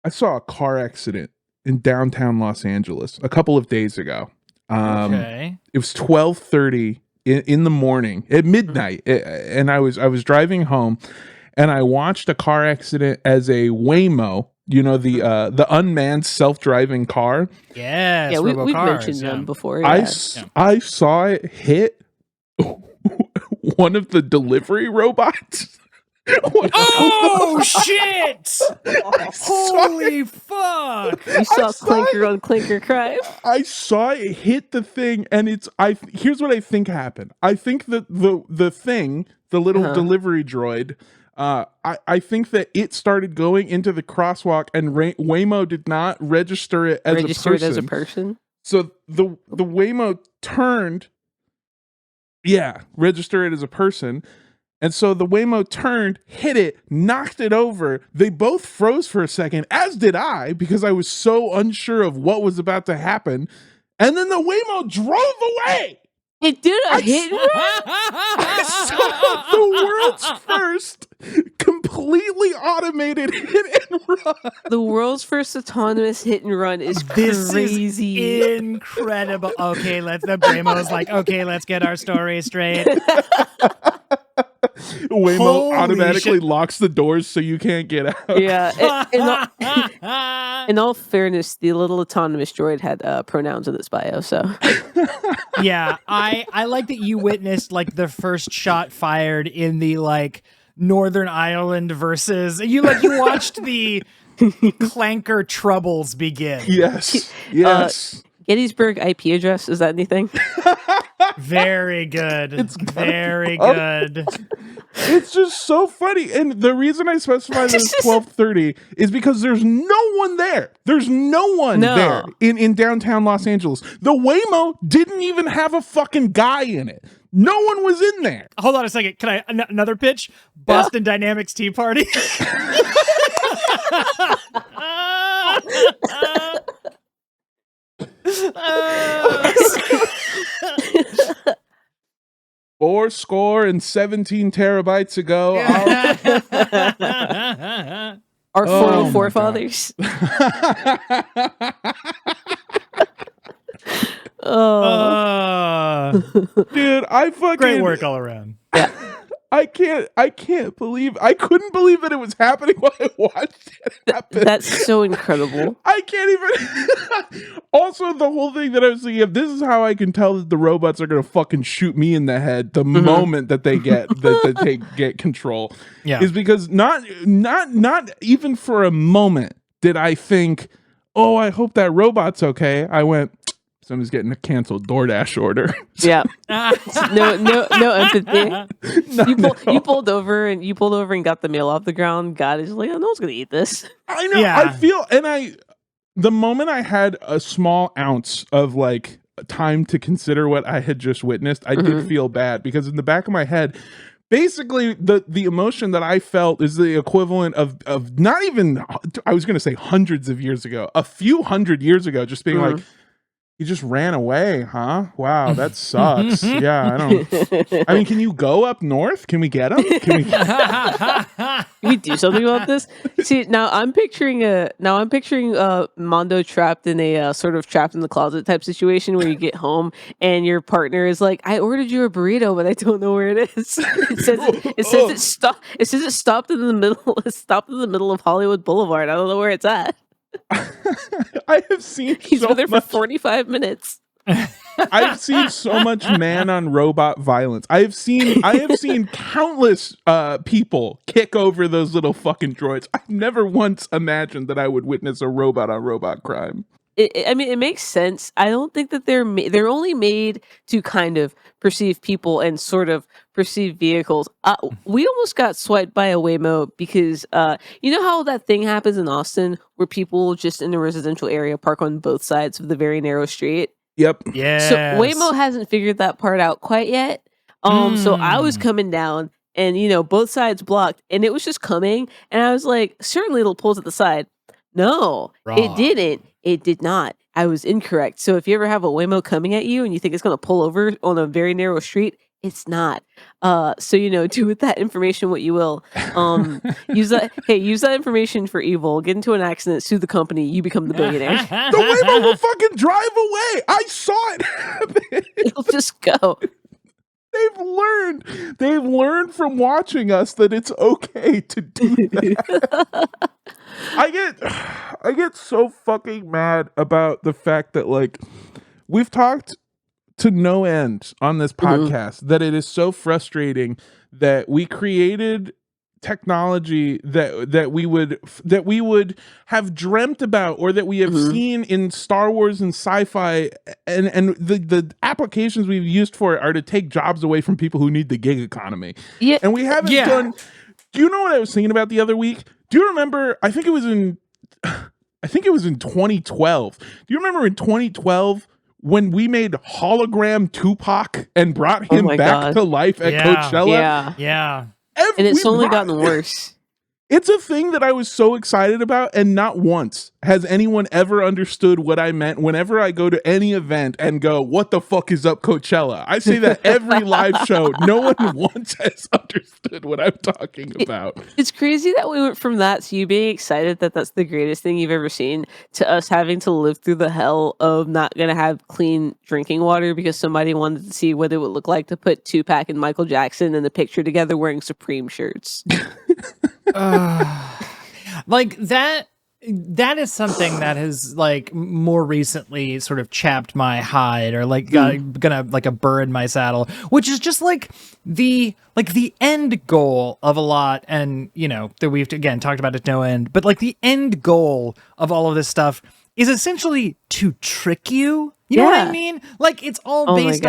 I saw a car accident in downtown Los Angeles a couple of days ago. Okay. It was 12:30 in the morning at midnight, and I was driving home, and I watched a car accident as a Waymo, the unmanned self-driving car. Yes. Yeah, we've robocars, mentioned them before. I Yeah. I saw it hit one of the delivery robots. Oh shit! Holy fuck! You saw clinker on clinker crime. I saw it hit the thing, and here's what I think happened. I think that the thing, the little delivery droid, I think that it started going into the crosswalk, and Waymo did not register it as a person. So the Waymo turned, register it as a person. And so the Waymo turned, hit it, knocked it over. They both froze for a second, as did I, because I was so unsure of what was about to happen. And then the Waymo drove away. It did a hit and run. I saw the world's first completely automated hit and run. The world's first autonomous hit and run is This crazy. is incredible. Okay, the Waymo's like, okay, let's get our story straight. Waymo automatically locks the doors so you can't get out. Yeah. In all fairness, the little autonomous droid had pronouns in its bio, so. Yeah, I like that you witnessed like the first shot fired in the like Northern Ireland versus you watched the clanker troubles begin. Yes. Gettysburg IP address, is that anything? Very good. It's very good. It's just so funny. And the reason I specified it as 12:30 is because there's no one there. There's no one there in downtown Los Angeles. The Waymo didn't even have a fucking guy in it. No one was in there. Hold on a second. Can I another pitch? Boston Dynamics Tea Party. Four score and 17 terabytes ago. Our 404 fathers. Dude, I fucking great work all around. Yeah. I couldn't believe that it was happening while I watched it happen. That's so incredible. I can't even. Also, the whole thing that I was thinking of, this is how I can tell that the robots are gonna fucking shoot me in the head the moment that they get that they get control. Yeah, is because not even for a moment did I think, oh, I hope that robot's okay. I went, somebody's getting a canceled DoorDash order. Yeah. No empathy. You pulled over and got the meal off the ground. God is like, oh, no one's gonna eat this. I know. Yeah. I feel, the moment I had a small ounce of like time to consider what I had just witnessed, I did feel bad, because in the back of my head, basically the emotion that I felt is the equivalent of not even, I was going to say hundreds of years ago, a few hundred years ago, just being like, he just ran away, huh? Wow, that sucks. Yeah, I mean, can you go up north? Can we get him? Can we do something about this? See, now I'm picturing Mando trapped in a sort of trapped in the closet type situation where you get home and your partner is like, I ordered you a burrito, but I don't know where it is. It says it stopped in the middle. It stopped in the middle of Hollywood Boulevard. I don't know where it's at. I have seen he's been there for 45 minutes. I've seen so much man on robot violence. I have seen countless people kick over those little fucking droids. I've never once imagined that I would witness a robot on robot crime. I mean, it makes sense. I don't think that they're only made to kind of perceive people and sort of perceive vehicles. We almost got swiped by a Waymo because you know how that thing happens in Austin where people just in a residential area park on both sides of the very narrow street? Yep. Yeah. So Waymo hasn't figured that part out quite yet. So I was coming down and, both sides blocked and it was just coming. And I was like, certainly it'll pull to the side. No, it didn't. It did not. I was incorrect. So if you ever have a Waymo coming at you and you think it's going to pull over on a very narrow street, It's not. So do with that information what you will. Use that information for evil. Get into an accident, sue the company, you become the billionaire. The Waymo will fucking drive away. I saw it. It'll just go. They've learned from watching us that it's okay to do that. I get so fucking mad about the fact that like we've talked to no end on this podcast that it is so frustrating that we created technology that we would have dreamt about, or that we have seen in Star Wars and sci-fi, and the applications we've used for it are to take jobs away from people who need the gig economy. Yeah. And we haven't done. Do you know what I was thinking about the other week? Do you remember, I think it was in 2012. Do you remember in 2012 when we made hologram Tupac and brought him back to life at Coachella? Yeah. And it's only gotten worse. It's a thing that I was so excited about, and not once has anyone ever understood what I meant whenever I go to any event and go, what the fuck is up, Coachella? I say that every live show. No one once has understood what I'm talking about. It's crazy that we went from that to you being excited that that's the greatest thing you've ever seen, to us having to live through the hell of not going to have clean drinking water because somebody wanted to see what it would look like to put Tupac and Michael Jackson in the picture together wearing Supreme shirts. Like that is something that has like more recently sort of chapped my hide, or like gonna like a burr in my saddle, which is just like the end goal of a lot, and that we've again talked about at no end, but like the end goal of all of this stuff is essentially to trick you. You know what I mean? Like it's all based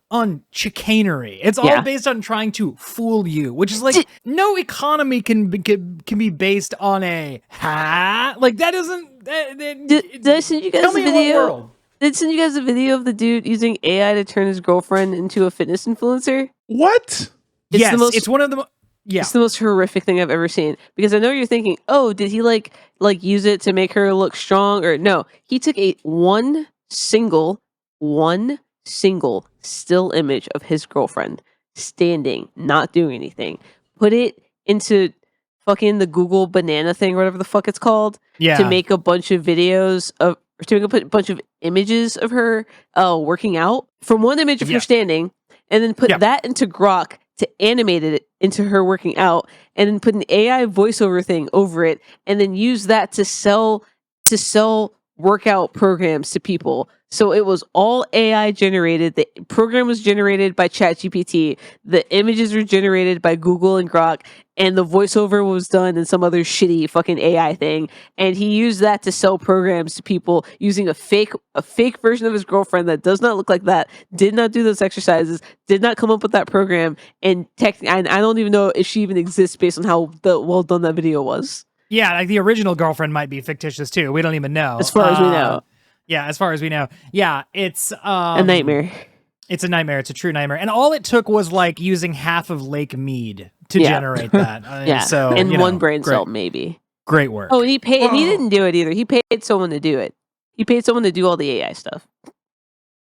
on chicanery. It's all based on trying to fool you, which is like no economy can be based on a like that isn't. Did I send you guys a video? Did I send you guys a video of the dude using AI to turn his girlfriend into a fitness influencer? What? It's one of the. It's the most horrific thing I've ever seen, because I know you're thinking, oh, did he like use it to make her look strong? Or no, he took one single still image of his girlfriend standing, not doing anything, put it into fucking the Google banana thing, or whatever the fuck it's called, to make a bunch of videos of, to put a bunch of images of her working out from one image of her standing, and then put that into Grok to animate it into her working out, and then put an AI voiceover thing over it, and then use that to sell workout programs to people. So it was all AI generated. The program was generated by ChatGPT. The images were generated by Google and Grok, and the voiceover was done in some other shitty fucking AI thing. And he used that to sell programs to people using a fake version of his girlfriend that does not look like that, did not do those exercises, did not come up with that program, and I don't even know if she even exists based on how well done that video was. Yeah, like the original girlfriend might be fictitious too. We don't even know. As far as we know. Yeah, as far as we know. Yeah, it's a nightmare. It's a nightmare. It's a true nightmare. And all it took was like using half of Lake Mead to generate that. So and one brain cell, maybe. Great work. Oh, and he paid. And he didn't do it either. He paid someone to do it. He paid someone to do all the AI stuff.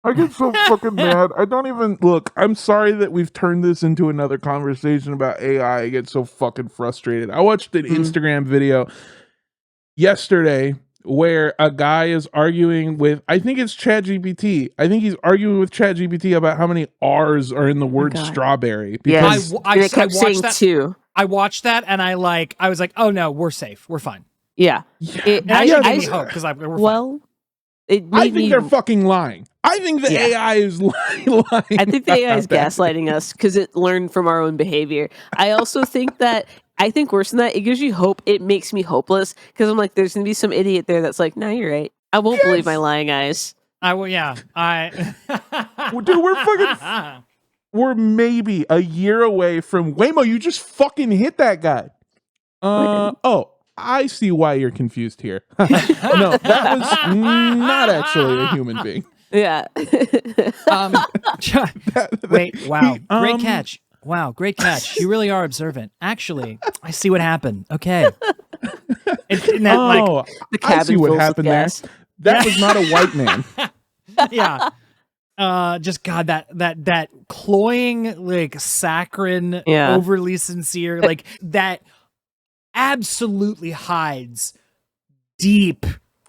I get so fucking mad. I don't even look. I'm sorry that we've turned this into another conversation about AI. I get so fucking frustrated. I watched an Instagram video yesterday where a guy is arguing with, I think it's ChatGPT. I think he's arguing with ChatGPT about how many R's are in the word strawberry. Because I kept saying that two. I watched that and I was like, oh no, we're safe. We're fine. Yeah. I gave me hope because we're fine. I think they're fucking lying. I think the AI is lying. I think the AI is gaslighting us because it learned from our own behavior. I also think that, worse than that, it gives you hope. It makes me hopeless because I'm like, there's going to be some idiot there that's like, no, you're right. I won't believe my lying eyes. I will, yeah. Dude, we're maybe a year away from Waymo. You just fucking hit that guy. Oh, I see why you're confused here. No, that was not actually a human being. Yeah. Wait, wow. Great catch. Wow, great catch. You really are observant. Actually, I see what happened. Okay. The cabin I see what happened there. That was not a white man. Yeah. just God, that cloying, like saccharine, Yeah. overly sincere, like that absolutely hides deep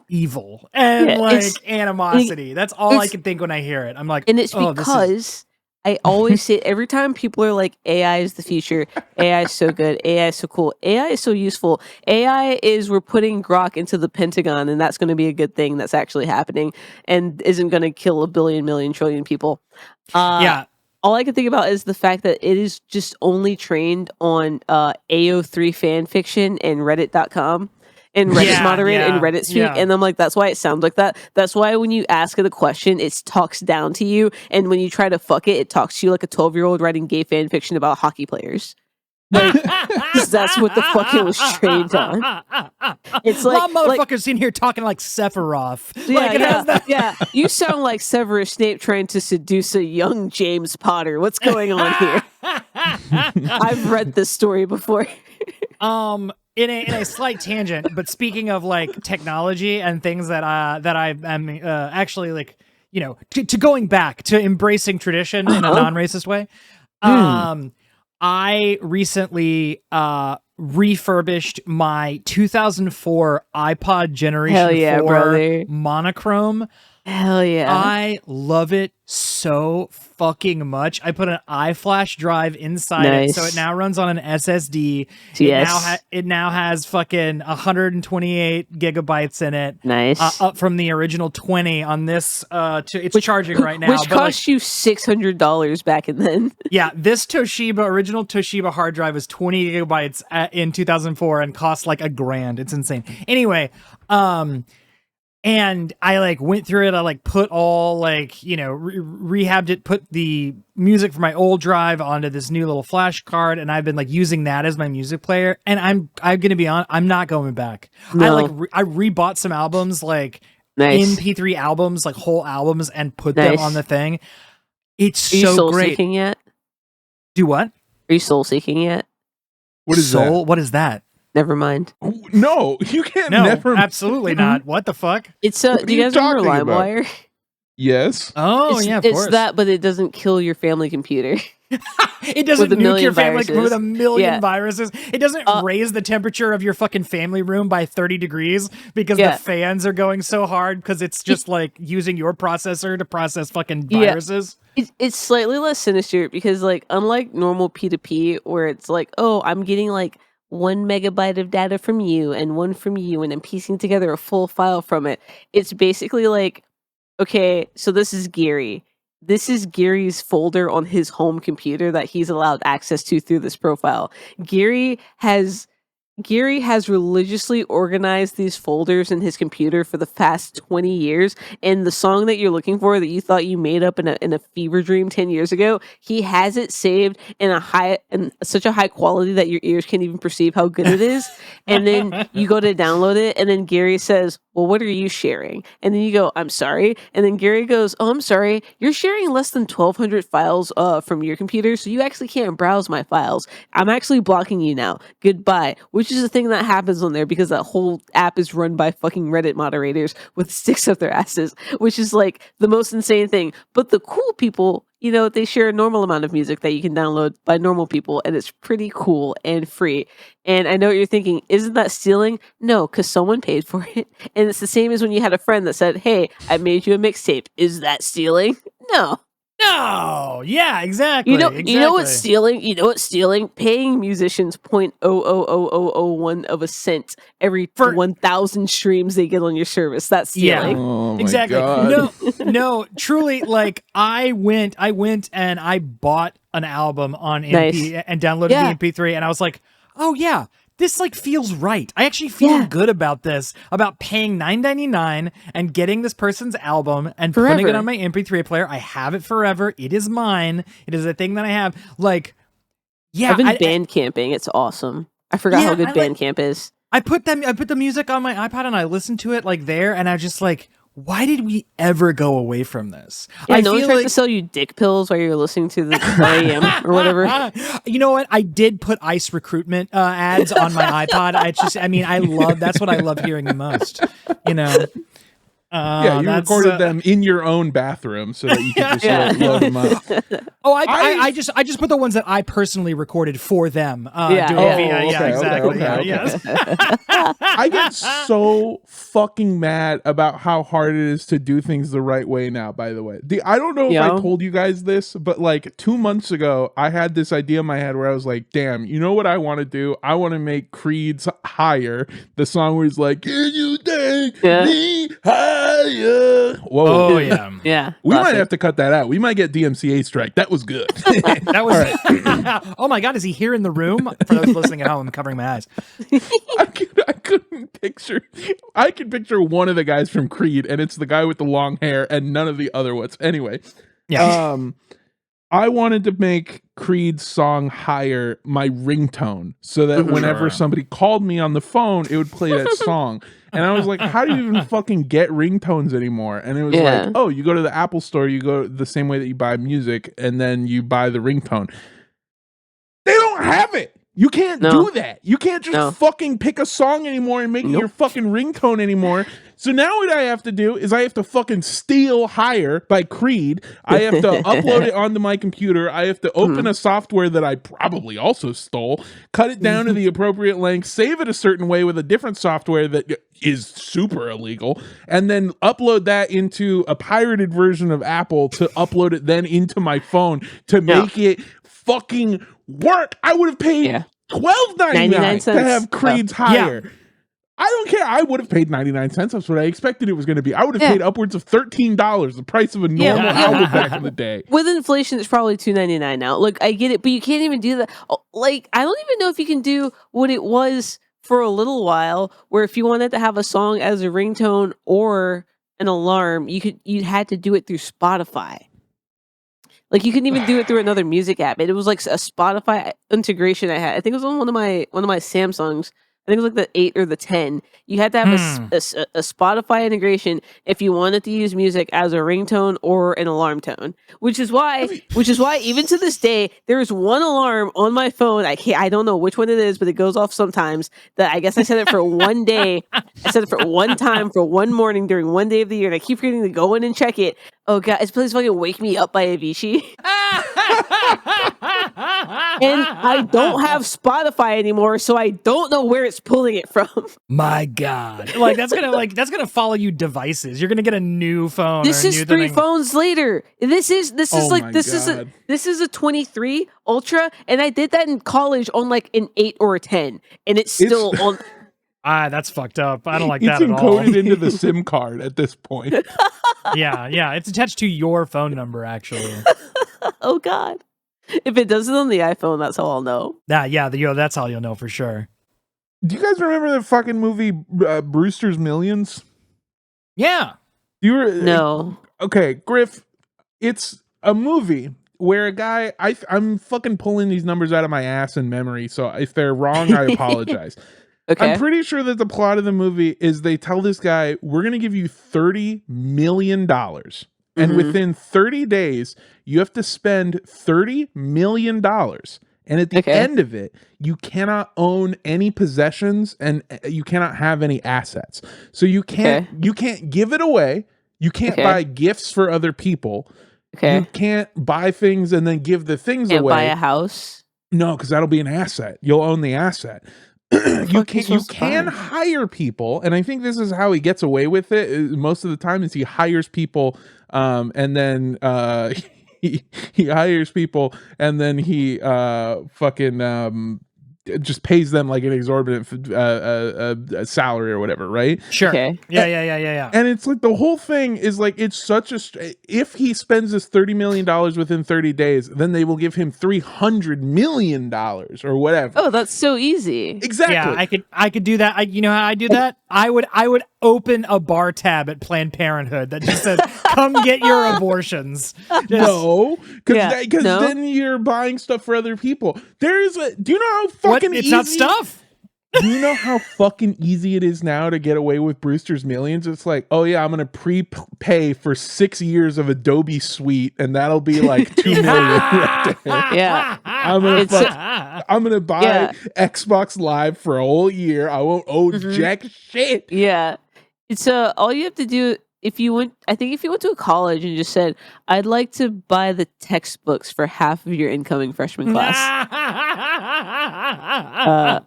evil and Yeah, like it's animosity. That's all I it's can think when I hear it. I'm like, and it's oh, this is because I always say every time people are like, AI is the future, AI is so good, AI is so cool, AI is so useful. AI is we're putting Grok into the Pentagon, and that's going to be a good thing that's actually happening and isn't going to kill a billion, million, trillion people. yeah. All I can think about is the fact that it is just only trained on AO3 fan fiction and Reddit.com and Reddit Yeah, moderate and yeah, Reddit speak. yeah. And I'm like, that's why it sounds like that. That's why when you ask it a question, it talks down to you. And when you try to fuck it, it talks to you like a 12-year-old writing gay fan fiction about hockey players. Like, 'cause that's what the fuck it was trained on. It's A lot like, of motherfuckers in here talking like Sephiroth. yeah, Like, it yeah, has that- yeah. You sound like Severus Snape trying to seduce a young James Potter. What's going on here? I've read this story before. In a slight tangent, but speaking of like technology and things that I am actually like, you know, to going back to embracing tradition in a non-racist way. I recently refurbished my 2004 iPod Generation Hell yeah, 4 brother. monochrome. Hell yeah. I love it so fucking much. I put an iFlash drive inside it, so Nice. it now runs on an SSD. Yes. It now has fucking 128 gigabytes in it. Nice. Up from the original 20 on this. It's charging right now. Which but cost you $600 back and then. yeah, this original Toshiba hard drive is 20 gigabytes in 2004 and costs like $1,000. It's insane. Anyway, and I like went through it. I like put all like, you know, rehabbed it, put the music from my old drive onto this new little flash card. And I've been like using that as my music player. And I'm going to be honest, I'm not going back. No. I rebought some albums, like Nice. MP3 albums, like whole albums, and put Nice. them on the thing. It's Are you so soul great. seeking yet? Do what? Are you soul seeking yet? What is Soul? What is that? Never mind. that? No, you can't No, never. absolutely not. What the fuck? It's What do are you you guys remember talking about? LimeWire? Yes. Oh, It's, yeah, of it's course. that, but it doesn't kill your family computer. It doesn't with a nuke your million family viruses. with a million Yeah. viruses. It doesn't raise the temperature of your fucking family room by 30 degrees because Yeah. the fans are going so hard because it's just like using your processor to process fucking Yeah. viruses. It's slightly less sinister because, like, unlike normal P2P, where it's like, oh, I'm getting like 1 megabyte of data from you and one from you, and I'm piecing together a full file from it. It's basically like, okay, so this is Gary. This is Gary's folder on his home computer that he's allowed access to through this profile. Gary has religiously organized these folders in his computer for the past 20 years, and the song that you're looking for that you thought you made up in a fever dream 10 years ago, he has it saved in such a high quality that your ears can't even perceive how good it is. And then you go to download it, and then Gary says, well, what are you sharing? And then you go, I'm sorry. And then Gary goes, oh, I'm sorry. You're sharing less than 1,200 files from your computer, so you actually can't browse my files. I'm actually blocking you now. Goodbye. Which is a thing that happens on there because that whole app is run by fucking Reddit moderators with sticks up their asses, which is like the most insane thing. But the cool people, you know, they share a normal amount of music that you can download by normal people, and it's pretty cool and free. And I know what you're thinking, isn't that stealing? No, because someone paid for it. And it's the same as when you had a friend that said, hey, I made you a mixtape. Is that stealing? No. No, yeah, exactly. You know what's stealing? You know what's stealing? Paying musicians 0.00001 of a cent every 1,000 streams they get on your service. That's stealing. Yeah, Oh my exactly. God. No, truly. Like I went and I bought an album on MP and downloaded the MP3, and I was like, oh yeah. This like feels right. I actually feel good about this, about paying $9.99 and getting this person's album and putting it on my MP3 player. I have it forever. It is mine. It is a thing that I have. Like, yeah, I've been band camping. It's awesome. I forgot how good Bandcamp is. I put the music on my iPod and I listened to it like there, and I just like, why did we ever go away from this? Yeah, no one tried to sell you dick pills while you're listening to the AM or whatever. You know what? I did put ICE recruitment ads on my iPod. I love, that's what I love hearing the most, you know? Yeah, you recorded them in your own bathroom so that you could just load them up. Oh, I just put the ones that I personally recorded for them. Exactly. Yes. I get so fucking mad about how hard it is to do things the right way now, by the way. I don't know if I told you guys this, but like 2 months ago, I had this idea in my head where I was like, damn, you know what I want to do? I want to make Creed's Higher, the song where he's like, can you take me higher? Whoa. Oh, yeah. Yeah. We might have to cut that out. We might get DMCA strike. That was good. That was right. Oh my God, is he here in the room? For those listening at home, I'm covering my eyes. I couldn't picture. I can picture one of the guys from Creed, and it's the guy with the long hair, and none of the other ones. Anyway, I wanted to make Creed's song Higher my ringtone, so that whenever somebody called me on the phone, it would play that song. And I was like, how do you even fucking get ringtones anymore? And it was like, oh, you go to the Apple store, you go the same way that you buy music, and then you buy the ringtone. They don't have it. You can't do that. You can't just fucking pick a song anymore and make it your fucking ringtone anymore. So now what I have to do is I have to fucking steal Higher by Creed. I have to upload it onto my computer. I have to open a software that I probably also stole, cut it down to the appropriate length, save it a certain way with a different software that is super illegal, and then upload that into a pirated version of Apple to upload it then into my phone to make it fucking work. I would have paid $12.99 to have Creed's Higher. Yeah. I don't care. I would have paid 99 cents. That's what I expected it was going to be. I would have paid upwards of $13, the price of a normal album back in the day. With inflation, it's probably $2.99 now. Look, I get it, but you can't even do that. Like, I don't even know if you can do what it was for a little while, where if you wanted to have a song as a ringtone or an alarm, you'd had to do it through Spotify. Like, you couldn't even do it through another music app. It was like a Spotify integration I had. I think it was on one of my Samsungs. I think it was like the 8 or the 10. You had to have a Spotify integration if you wanted to use music as a ringtone or an alarm tone. Which is why even to this day, there is one alarm on my phone. I don't know which one it is, but it goes off sometimes. That I guess I set it for one day. I set it for one time for one morning during one day of the year, and I keep forgetting to go in and check it. Oh God, it's please fucking Wake Me Up by Avicii. And I don't have Spotify anymore, so I don't know where it's pulling it from. My God. Like that's gonna follow you devices. You're gonna get a new phone. This is 3 phones later. This is a 23 Ultra, and I did that in college on like an 8 or a 10, and it's still on. That's fucked up. I don't like that at all. It's encoded into the SIM card at this point. Yeah. It's attached to your phone number, actually. Oh, God. If it does it on the iPhone, that's how I'll know. That's how you'll know for sure. Do you guys remember the fucking movie Brewster's Millions? Yeah. No. Okay, Griff, it's a movie where a guy, I'm fucking pulling these numbers out of my ass in memory, so if they're wrong, I apologize. Okay. I'm pretty sure that the plot of the movie is they tell this guy, we're going to give you $30 million. And within 30 days, you have to spend $30 million. And at the end of it, you cannot own any possessions and you cannot have any assets. So you can't give it away. You can't buy gifts for other people. You can't buy things and then give the things away. Buy a house? No, because that'll be an asset. You'll own the asset. You can hire people, and I think this is how he gets away with it most of the time is he hires people and then he hires people and then he fucking just pays them like an exorbitant salary or whatever, right? Sure. Okay. Yeah. And it's like the whole thing is like it's such a if he spends this $30 million within 30 days, then they will give him $300 million or whatever. Oh, that's so easy. Exactly. Yeah, I could do that. You know how I do that? I would open a bar tab at Planned Parenthood that just says, "Come get your abortions." No, because then you're buying stuff for other people. Do you know how fucking it's easy? Not stuff. Do you know how fucking easy it is now to get away with Brewster's Millions? It's like, oh yeah, I'm gonna prepay for 6 years of Adobe Suite, and that'll be like $2 million right there. Yeah, I'm gonna buy Xbox Live for a whole year. I won't owe jack shit. Yeah, it's all you have to do if you went to a college and just said, "I'd like to buy the textbooks for half of your incoming freshman class."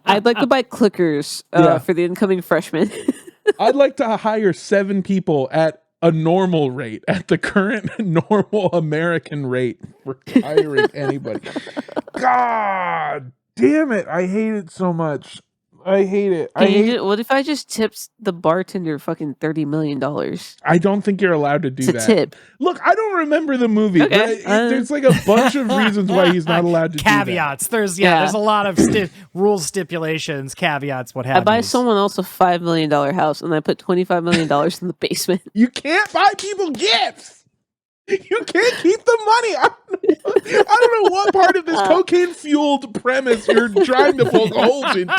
I'd like to buy clickers for the incoming freshmen. I'd like to hire 7 people at a normal rate, at the current normal American rate for hiring anybody. God damn it. I hate it so much. I hate it. What if I just tipped the bartender fucking $30 million? I don't think you're allowed to do that. Tip. Look, I don't remember the movie. Okay. There's like a bunch of reasons why he's not allowed to caveats. do that. There's a lot of rules, stipulations, caveats, what have you. I buy someone else a $5 million house and I put $25 million in the basement. You can't buy people gifts. You can't keep the money. I don't know what part of this cocaine-fueled premise you're trying to poke holes into.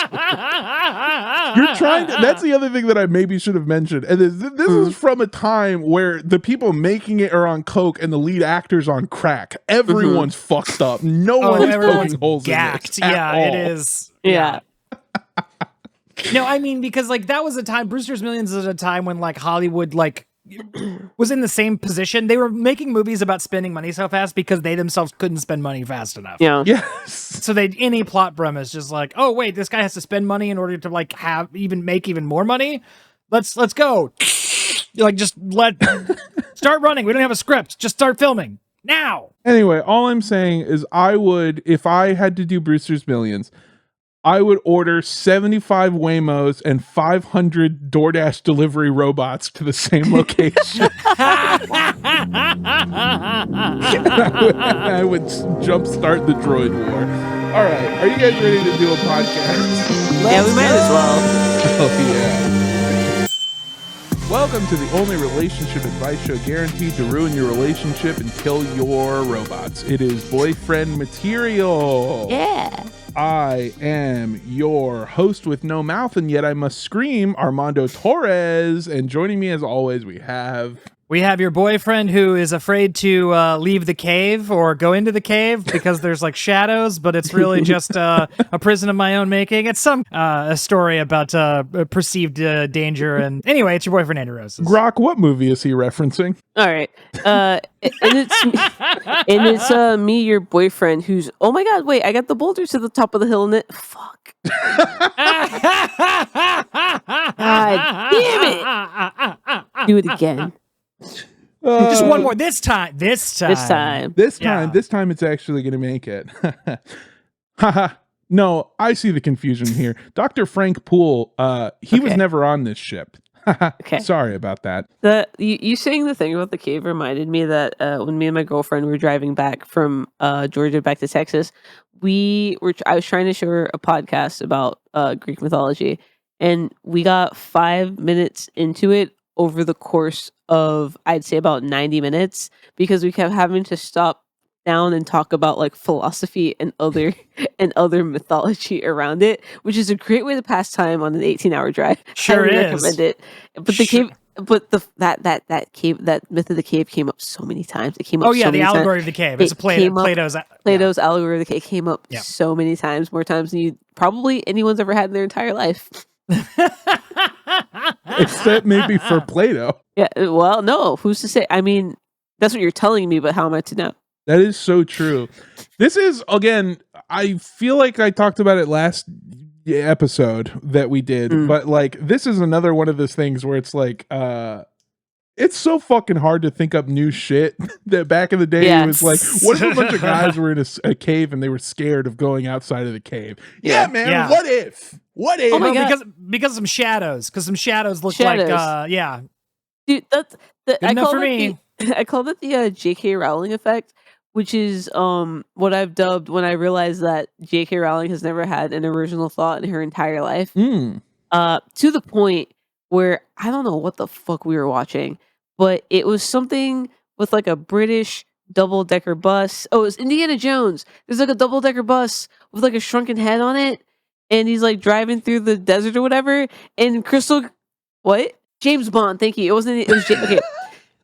You're trying to. That's the other thing that I maybe should have mentioned. And this is from a time where the people making it are on coke and the lead actor's on crack. Everyone's fucked up. No one's poking holes gacked. in this at all. It is. Yeah. No, I mean, because like that was a time. Brewster's Millions is a time when like Hollywood like was in the same position. They were making movies about spending money so fast because they themselves couldn't spend money fast enough. Yeah. Yes. So any plot premise just like, oh wait, this guy has to spend money in order to like make even more money. Let's go. Like just start running. We don't have a script. Just start filming now. Anyway, all I'm saying is I would, if I had to do Brewster's Millions, I would order 75 Waymos and 500 DoorDash delivery robots to the same location. I would jumpstart the droid war. All right, are you guys ready to do a podcast? Yeah, we might as well. Oh, yeah. Welcome to the only relationship advice show guaranteed to ruin your relationship and kill your robots. It is boyfriend material. Yeah. I am your host with no mouth, and yet I must scream, Armando Torres. And joining me as always, we have your boyfriend who is afraid to leave the cave or go into the cave because there's like shadows, but it's really just a prison of my own making. It's a story about perceived danger. And anyway, it's your boyfriend Andrew Roses. Grok. What movie is he referencing? All right. And it's me, your boyfriend, who's, oh my God, wait, I got the boulder to the top of the hill and it, fuck. God damn it. Do it again. Just one more. This time it's actually going to make it. No, I see the confusion here. Dr. Frank Poole, he was never on this ship. Okay. Sorry about that. You saying the thing about the cave reminded me that when me and my girlfriend were driving back from Georgia back to Texas, I was trying to show her a podcast about Greek mythology, and we got 5 minutes into it over the course of, I'd say, about 90 minutes, because we kept having to stop down and talk about like philosophy and other mythology around it, which is a great way to pass time on an 18-hour drive. Sure is. Recommend it. But the cave, that cave, that myth of the cave came up so many times. It came up. Oh yeah, the allegory of the cave. It's Plato's allegory of the cave came up so many times, more times than probably anyone's ever had in their entire life. Except maybe for Plato. Yeah, well, no, who's to say? I mean, that's what you're telling me, but how am I to know? That is so true. This is, again, I feel like I talked about it last episode that we did, but like this is another one of those things where it's like it's so fucking hard to think up new shit that back in the day it was like, what if a bunch of guys were in a cave and they were scared of going outside of the cave? Yeah, man. Yeah. What if? Oh my God. Because some shadows. Because some shadows look like dude, that's I call that the J.K. Rowling effect, which is what I've dubbed when I realized that J.K. Rowling has never had an original thought in her entire life. To the point where I don't know what the fuck we were watching, but it was something with like a British double-decker bus. Oh, it was Indiana Jones. There's like a double-decker bus with like a shrunken head on it, and he's like driving through the desert or whatever. And James Bond. Thank you. It was okay.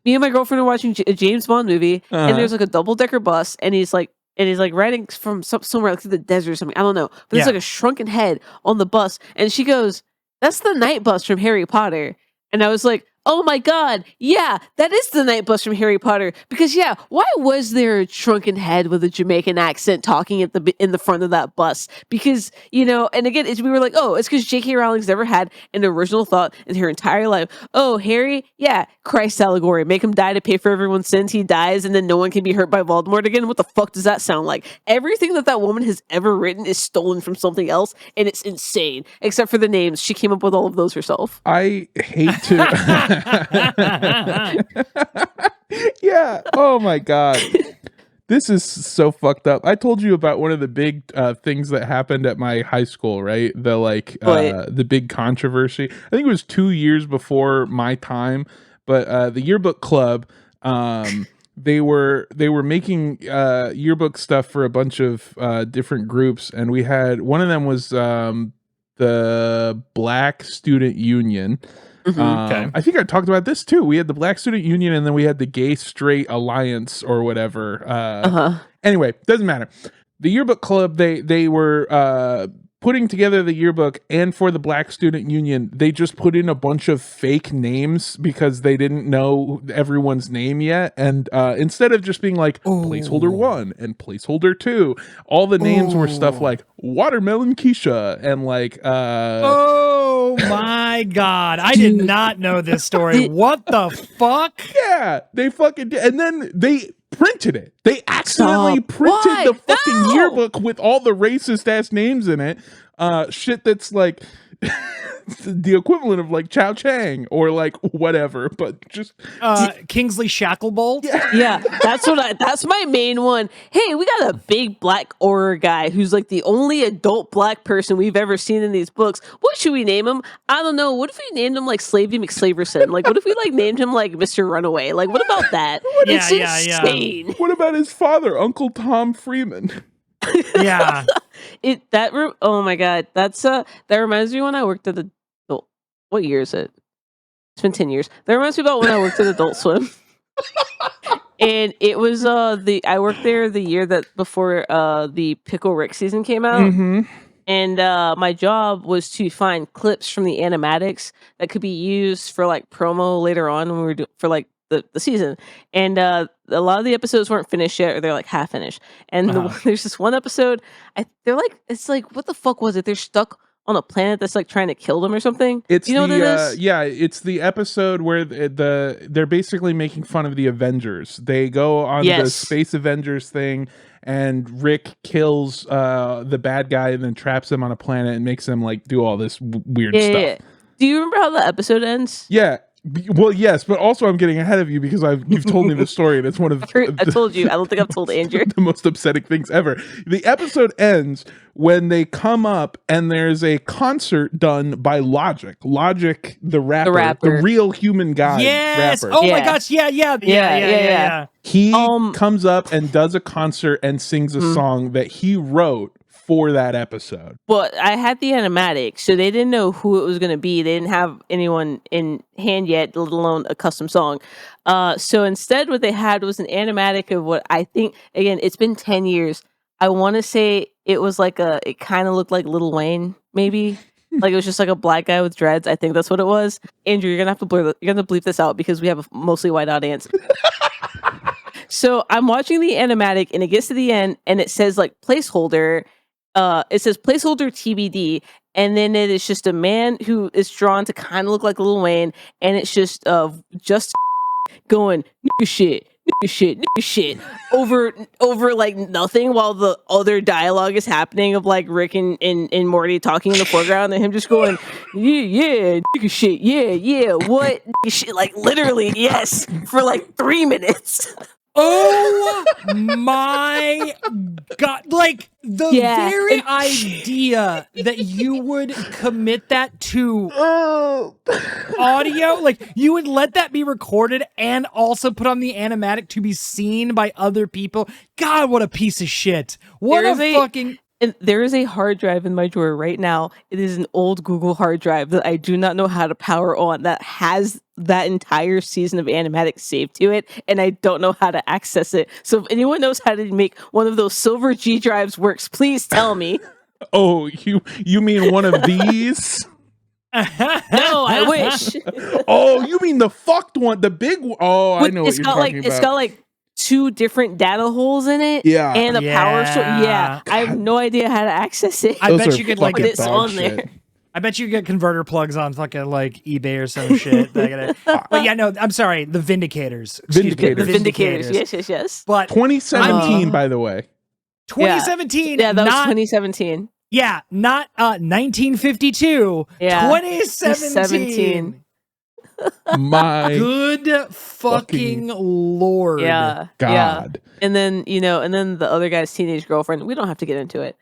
Me and my girlfriend are watching a James Bond movie, and there's like a double-decker bus, and he's like riding from somewhere like through the desert or something. I don't know, but there's like a shrunken head on the bus, and she goes, "That's the night bus from Harry Potter." And I was like, oh my god, yeah, that is the night bus from Harry Potter. Because yeah, why was there a shrunken head with a Jamaican accent talking in the front of that bus? Because and again, we were like, oh, it's because J.K. Rowling's never had an original thought in her entire life. Oh, Harry, yeah, Christ allegory, make him die to pay for everyone's sins. He dies, and then no one can be hurt by Voldemort again. What the fuck does that sound like? Everything that woman has ever written is stolen from something else, and it's insane. Except for the names, she came up with all of those herself. I hate to. Yeah. Oh my god. This is so fucked up. I told you about one of the big things that happened at my high school, right? The big controversy. I think it was 2 years before my time, but the yearbook club, they were making yearbook stuff for a bunch of different groups, and we had one of them was the Black Student Union. Okay. I think I talked about this too. We had the Black Student Union, and then we had the Gay Straight Alliance or whatever. Anyway, doesn't matter. The yearbook club, they were putting together the yearbook, and for the Black Student Union, they just put in a bunch of fake names because they didn't know everyone's name yet. And instead of just being like placeholder 1 and placeholder 2, all the names were stuff like Watermelon Keisha and like oh my god, I did not know this story. What the fuck? Yeah, they fucking did. And then they printed it. They accidentally printed the fucking yearbook with all the racist ass names in it. Shit that's like the equivalent of like Chow Chang or like whatever, but just Kingsley Shacklebolt. Yeah, that's my main one. Hey, we got a big black horror guy who's like the only adult black person we've ever seen in these books. What should we name him? I don't know. What if we named him like Slavey McSlaverson? Like, what if we like named him like Mr. Runaway? Like, what about that? It's insane. What about his father, Uncle Tom Freeman? Yeah. Oh my god, that reminds me when I worked at what year is it? It's been 10 years. That reminds me about when I worked at Adult Swim. And it was I worked there the year that before the Pickle Rick season came out. Mm-hmm. And my job was to find clips from the animatics that could be used for like promo later on when we were for like the season. And a lot of the episodes weren't finished yet, or they're like half finished. And there's this one episode, it's like, what the fuck was it? They're stuck on a planet that's like trying to kill them or something. It's what it is? Yeah, it's the episode where they're basically making fun of the Avengers. They go on the Space Avengers thing, and Rick kills the bad guy and then traps him on a planet and makes them like do all this weird stuff. Yeah. Do you remember how the episode ends? Yeah. Well, yes, but also I'm getting ahead of you because you've told me the story, and it's one of I told you. I don't think I've told Andrew. The most upsetting things ever. The episode ends when they come up and there's a concert done by Logic, the rapper, the real human guy. Yes. Rapper. Oh my gosh. Yeah. He comes up and does a concert and sings a song that he wrote for that episode. Well, I had the animatic, so they didn't know who it was going to be. They didn't have anyone in hand yet, let alone a custom song. So instead, what they had was an animatic of what I think, again, it's been 10 years. I want to say it was like it kind of looked like Lil Wayne, maybe. Like it was just like a black guy with dreads. I think that's what it was. Andrew, you're going to have to bleep this out because we have a mostly white audience. So I'm watching the animatic and it gets to the end and it says like placeholder. It says placeholder TBD, and then it is just a man who is drawn to kind of look like Lil Wayne, and it's just going nigga shit over like nothing while the other dialogue is happening of like Rick and Morty talking in the foreground and him just going yeah nigga shit yeah what nigga shit, like literally yes for like 3 minutes. Oh my god, like the very idea that you would commit that to audio, like you would let that be recorded and also put on the animatic to be seen by other people. God, what a piece of shit. And there is a hard drive in my drawer right now. It is an old Google hard drive that I do not know how to power on that has that entire season of animatics saved to it, and I don't know how to access it. So if anyone knows how to make one of those silver G drives works, please tell me. Oh, you mean one of these? No, I wish. Oh, you mean the fucked one, the big one? Oh, I know what It's you're got talking like about. it's got like 2 different data holes in it. Yeah. And a power source. Yeah. Yeah. I have no idea how to access it. I Those bet are you could like but fucking it's dog on shit. there. I bet you get converter plugs on fucking like eBay or some shit. But yeah, no, I'm sorry, the Vindicators. Excuse me, Vindicators. The Vindicators. Yes. But 2017, by the way. 2017. Yeah, that was not, 2017. Yeah, not 1952. Yeah. 2017. My Good fucking lord. Yeah. God. Yeah. And then, and then the other guy's teenage girlfriend. We don't have to get into it.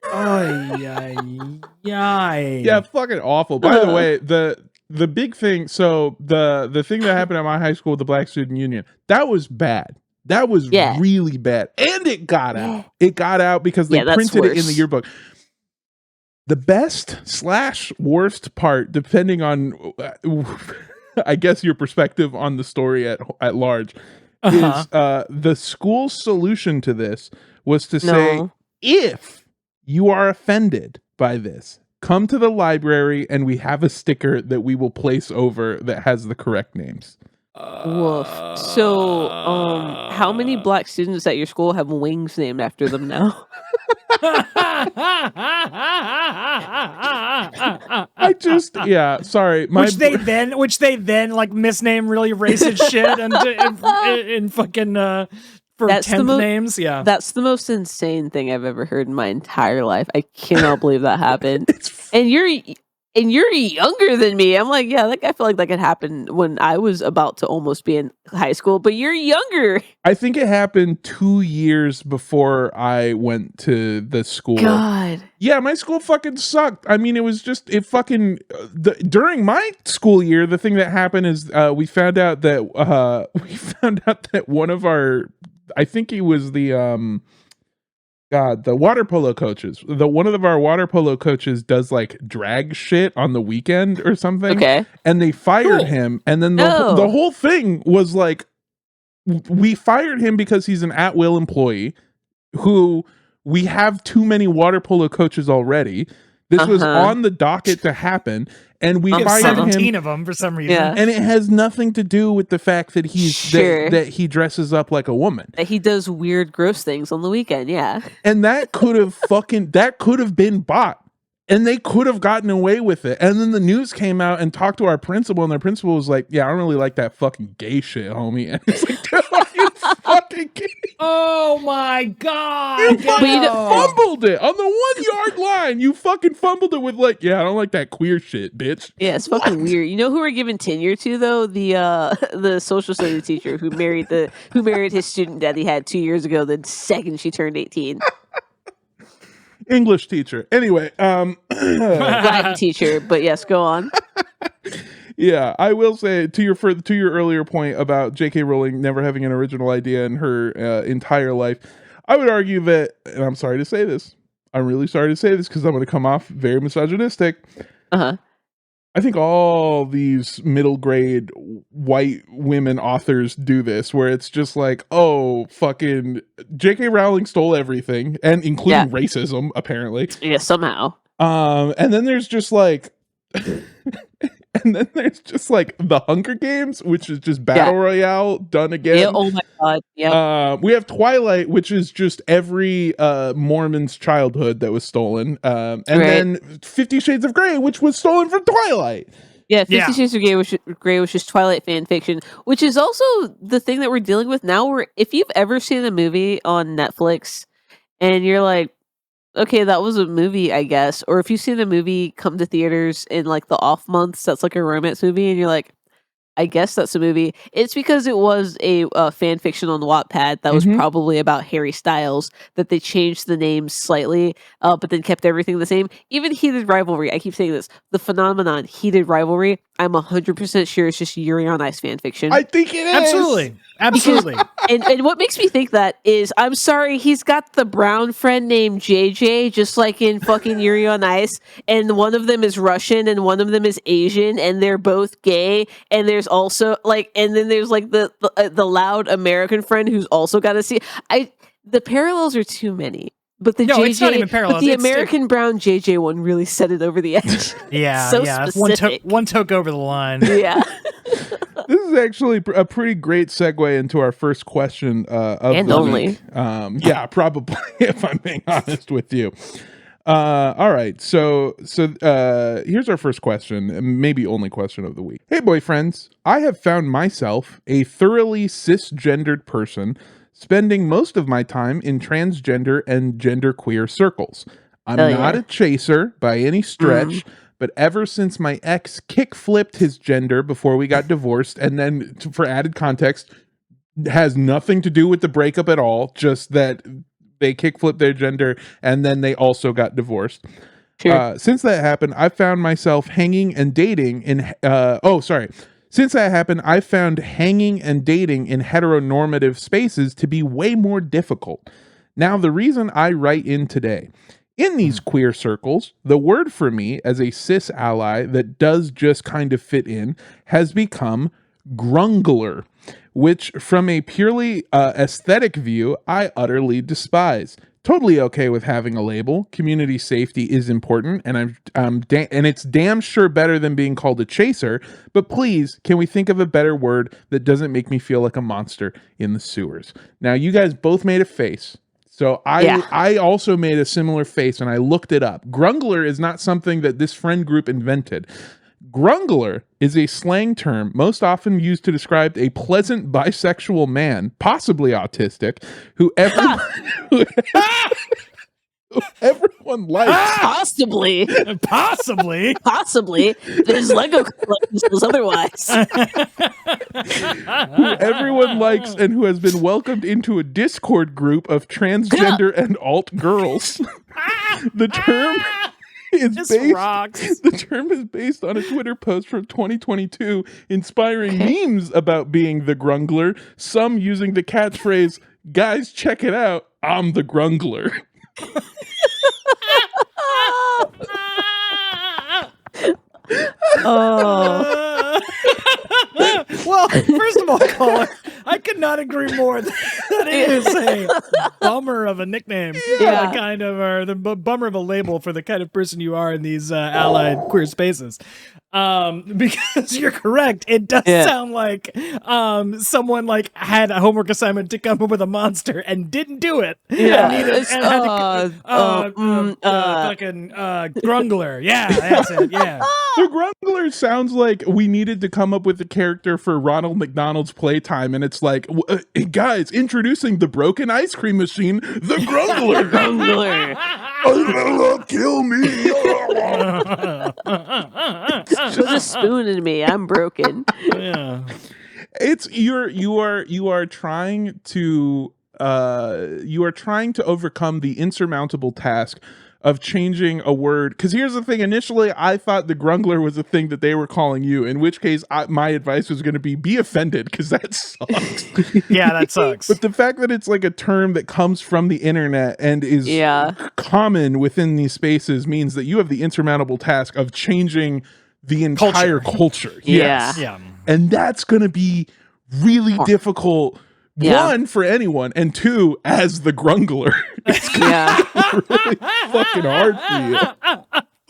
Yeah, fucking awful. By the way, the big thing, so the thing that happened at my high school with the Black Student Union, that was bad. That was really bad. And it got out. It got out because they printed it in the yearbook. The best / worst part, depending on I guess your perspective on the story at large, is the school's solution to this was to say, if you are offended by this, come to the library and we have a sticker that we will place over that has the correct names. Woof. So, how many black students at your school have wings named after them now? Sorry. Which they then like misname really racist shit and fucking for 10th names. Yeah. That's the most insane thing I've ever heard in my entire life. I cannot believe that happened. And you're younger than me. I'm like, yeah, I feel like that could happen when I was about to almost be in high school, but you're younger. I think it happened 2 years before I went to the school. God. Yeah, my school fucking sucked. I mean, it was just, during my school year, the thing that happened is we found out that one of our, I think he was the water polo coaches. One of our water polo coaches does like drag shit on the weekend or something. Okay. And they fired him. And then the whole thing was like, we fired him because he's an at-will employee who we have too many water polo coaches already. This was on the docket to happen. And we fired 17 of them for some reason. Yeah. And it has nothing to do with the fact that that he dresses up like a woman. That he does weird, gross things on the weekend. Yeah. And that could have been bought. And they could have gotten away with it. And then the news came out and talked to our principal, and our principal was like, yeah, I don't really like that fucking gay shit, homie. And it's like, dude, are you fucking kidding? Oh my God. You fucking fumbled it on the 1 yard line. You fucking fumbled it with like, yeah, I don't like that queer shit, bitch. Yeah, it's fucking weird. You know who we're giving tenure to though? The social studies teacher who married his student that he had 2 years ago the second she turned 18. English teacher. Anyway, Latin teacher, but yes, go on. Yeah, I will say to your earlier point about J.K. Rowling never having an original idea in her entire life, I would argue that, and I'm sorry to say this, I'm really sorry to say this because I'm going to come off very misogynistic. I think all these middle grade white women authors do this, where it's just like, oh, fucking J.K. Rowling stole everything, and including racism, apparently. Yeah, somehow. And then there's just like, the Hunger Games, which is just battle royale done again. Yeah, oh my God. Yeah. We have Twilight, which is just every Mormon's childhood that was stolen. And then 50 Shades of Grey, which was stolen from Twilight. Yeah, 50 Shades of Grey was just Twilight fan fiction, which is also the thing that we're dealing with now, where if you've ever seen a movie on Netflix and you're like, okay, that was a movie, I guess. Or if you've seen a movie come to theaters in like the off months, that's like a romance movie, and you're like, I guess that's a movie. It's because it was a fan fiction on Wattpad that was probably about Harry Styles, that they changed the names slightly, but then kept everything the same. Even Heated Rivalry, I keep saying this, the phenomenon Heated Rivalry, I'm 100% sure it's just Yuri on Ice fan fiction. I think it is. Absolutely. And what makes me think that is, I'm sorry, he's got the brown friend named JJ, just like in fucking Yuri on Ice, and one of them is Russian and one of them is Asian, and they're both gay, and there's also like, and then there's like the loud American friend who's also got a see. The parallels are too many. But the No, JJ, it's not even parallel. but the It's American Brown JJ one really set it over the edge. Yeah, So yeah. specific. One took over the line. Yeah. This is actually a pretty great segue into our first question of And the only. week. Yeah, probably, if I'm being honest with you. All right, so here's our first question, and maybe only question of the week. Hey, boyfriends, I have found myself a thoroughly cisgendered person, spending most of my time in transgender and genderqueer circles. I'm Hell not yeah. a chaser by any stretch, but ever since my ex kick-flipped his gender before we got divorced, and then, for added context, has nothing to do with the breakup at all, just that they kick-flipped their gender, and then they also got divorced. Sure. Since that happened, I found myself hanging and dating in... Since that happened, I found hanging and dating in heteronormative spaces to be way more difficult. Now, the reason I write in today, in these queer circles, the word for me as a cis ally that does just kind of fit in has become Grungler, which from a purely aesthetic view, I utterly despise. Totally okay with having a label. Community safety is important, and and it's damn sure better than being called a chaser. But please, can we think of a better word that doesn't make me feel like a monster in the sewers? Now, you guys both made a face, so I also made a similar face, and I looked it up. Grungler is not something that this friend group invented. Grungler is a slang term most often used to describe a pleasant bisexual man, possibly autistic, who everyone likes. Possibly. Possibly. There's Lego collections otherwise. Who everyone likes and who has been welcomed into a Discord group of transgender and alt girls. The term is based on a Twitter post from 2022 inspiring memes about being the Grungler, some using the catchphrase, "Guys, check it out, I'm the Grungler." Oh. Well, first of all, caller, I could not agree more that it is a bummer of a nickname, Yeah. kind of, or the bummer of a label for the kind of person you are in these allied queer spaces. Because you're correct, it does sound like Yeah. someone like had a homework assignment to come up with a monster and didn't do it. Yeah. Fucking Grungler. Yeah, that's it. Yeah. The Grungler sounds like we needed to come up with a character for Ronald McDonald's Playtime, and it's like, hey guys, introducing the broken ice cream machine, the Grungler. Grungler. Kill me. Put a spoon in me. I'm broken. Yeah. It's you are trying to overcome the insurmountable task of changing a word. Because here's the thing, initially I thought the Grungler was a thing that they were calling you, in which case my advice was going to be offended, because that sucks. Yeah, that sucks. But the fact that it's like a term that comes from the internet and is common within these spaces means that you have the insurmountable task of changing the entire culture. Yes. Yeah. And that's going to be really difficult. One, for anyone, and two, as the Grungler. It's gonna be really fucking hard for you.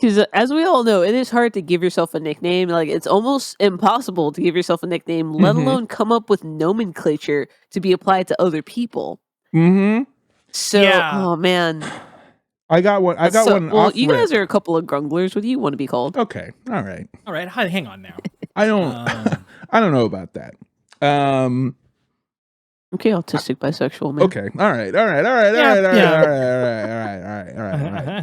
Because as we all know, it is hard to give yourself a nickname. Like, it's almost impossible to give yourself a nickname, let alone come up with nomenclature to be applied to other people. Mm-hmm. So, oh man. I got one. Well, you guys are a couple of Grunglers. What do you want to be called? Okay. All right. Hang on now. I don't know about that. Okay, autistic, bisexual man. Okay. All right.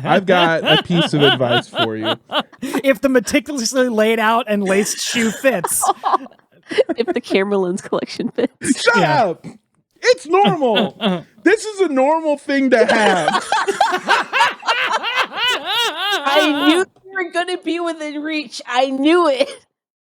I've got a piece of advice for you. If the meticulously laid out and laced shoe fits. If the camera lens collection fits. Shut up! It's normal. This is a normal thing to have. I knew you were going to be within reach. I knew it.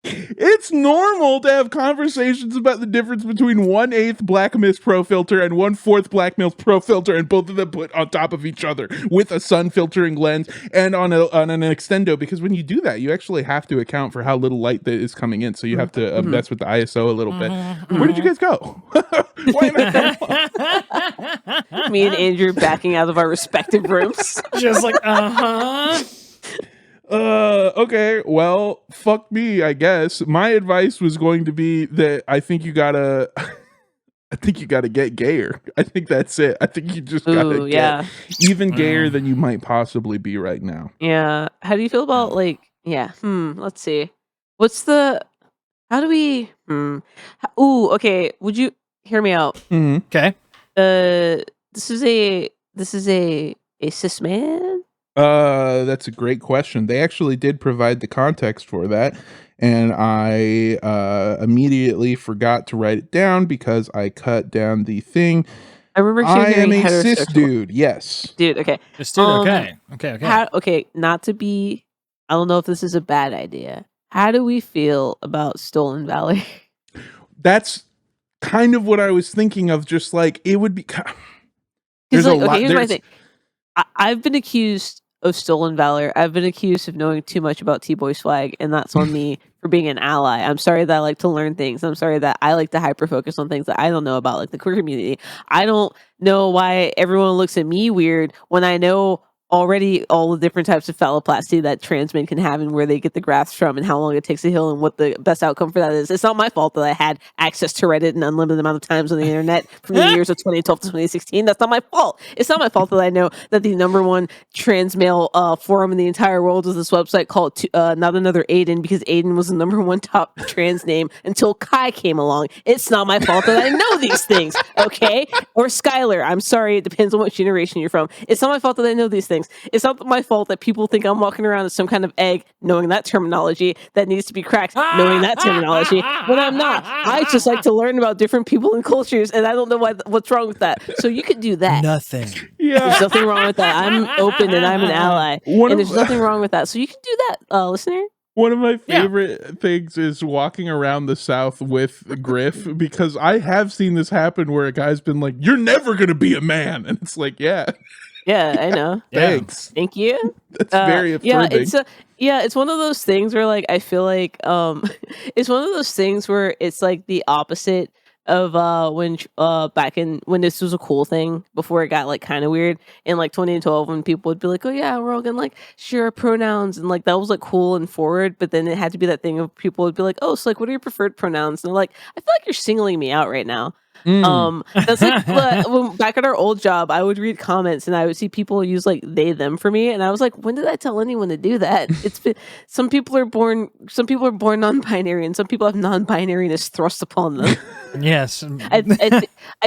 It's normal to have conversations about the difference between 1/8 black mist pro filter and 1/4 black mist pro filter, and both of them put on top of each other with a sun filtering lens and on an extendo, because when you do that, you actually have to account for how little light that is coming in. So you have to mess with the ISO a little bit. Where did you guys go? Why am I Me and Andrew backing out of our respective rooms. Just like, okay, well, fuck me, I guess. My advice was going to be that I think you gotta get gayer. I think that's it. I think you just gotta get even gayer than you might possibly be right now. Yeah. How do you feel about let's see. How do we okay, would you hear me out? okay. This is a cis man? That's a great question. They actually did provide the context for that, and I immediately forgot to write it down because I cut down the thing. I remember I am a heterosexual. cis dude. Yes, Dude. Okay. Just dude, okay. Okay. Not to be. I don't know if this is a bad idea. How do we feel about stolen valor? That's kind of what I was thinking of. Just like it would be. There's Like, a lot. Here's my thing. I've been accused of stolen valor. I've been accused of knowing too much about T-Boy swag, and that's on me for being an ally. I'm sorry that I like to learn things. I'm sorry that I like to hyper focus on things that I don't know about, like the queer community. I don't know why everyone looks at me weird when I know already all the different types of phalloplasty that trans men can have and where they get the grafts from and how long it takes to heal and what the best outcome for that is. It's not my fault that I had access to Reddit an unlimited amount of times on the internet from the years of 2012 to 2016. That's not my fault. It's not my fault that I know that the number one trans male forum in the entire world is this website called Not Another Aiden, because Aiden was the number one top trans name until Kai came along. It's not my fault that I know these things, okay? Or Skylar. I'm sorry. It depends on what generation you're from. It's not my fault that I know these things. It's not my fault that people think I'm walking around as some kind of egg, knowing that terminology that needs to be cracked, knowing that terminology, when I'm not. I just like to learn about different people and cultures, and I don't know what's wrong with that. So you could do that. Nothing. Yeah, There's nothing wrong with that. I'm open and I'm an ally, and there's nothing wrong with that. So you can do that, listener. One of my favorite things is walking around the South with Griff, because I have seen this happen where a guy's been like, "You're never gonna be a man," and it's like, yeah. Yeah, I know. Thanks. Thank you. That's very affirming. It's one of those things where like I feel like it's one of those things where it's like the opposite of when back in when this was a cool thing before it got like kind of weird in like 2012 when people would be like, oh yeah, we're all gonna like share our pronouns, and like that was like cool and forward, but then it had to be that thing of people would be like, oh, so like what are your preferred pronouns? And they're like, I feel like you're singling me out right now. That's like when, back at our old job, I would read comments and I would see people use like they them for me, and I was like, when did I tell anyone to do that? It's been, some people are born non-binary, and some people have non-binariness thrust upon them. Yes. I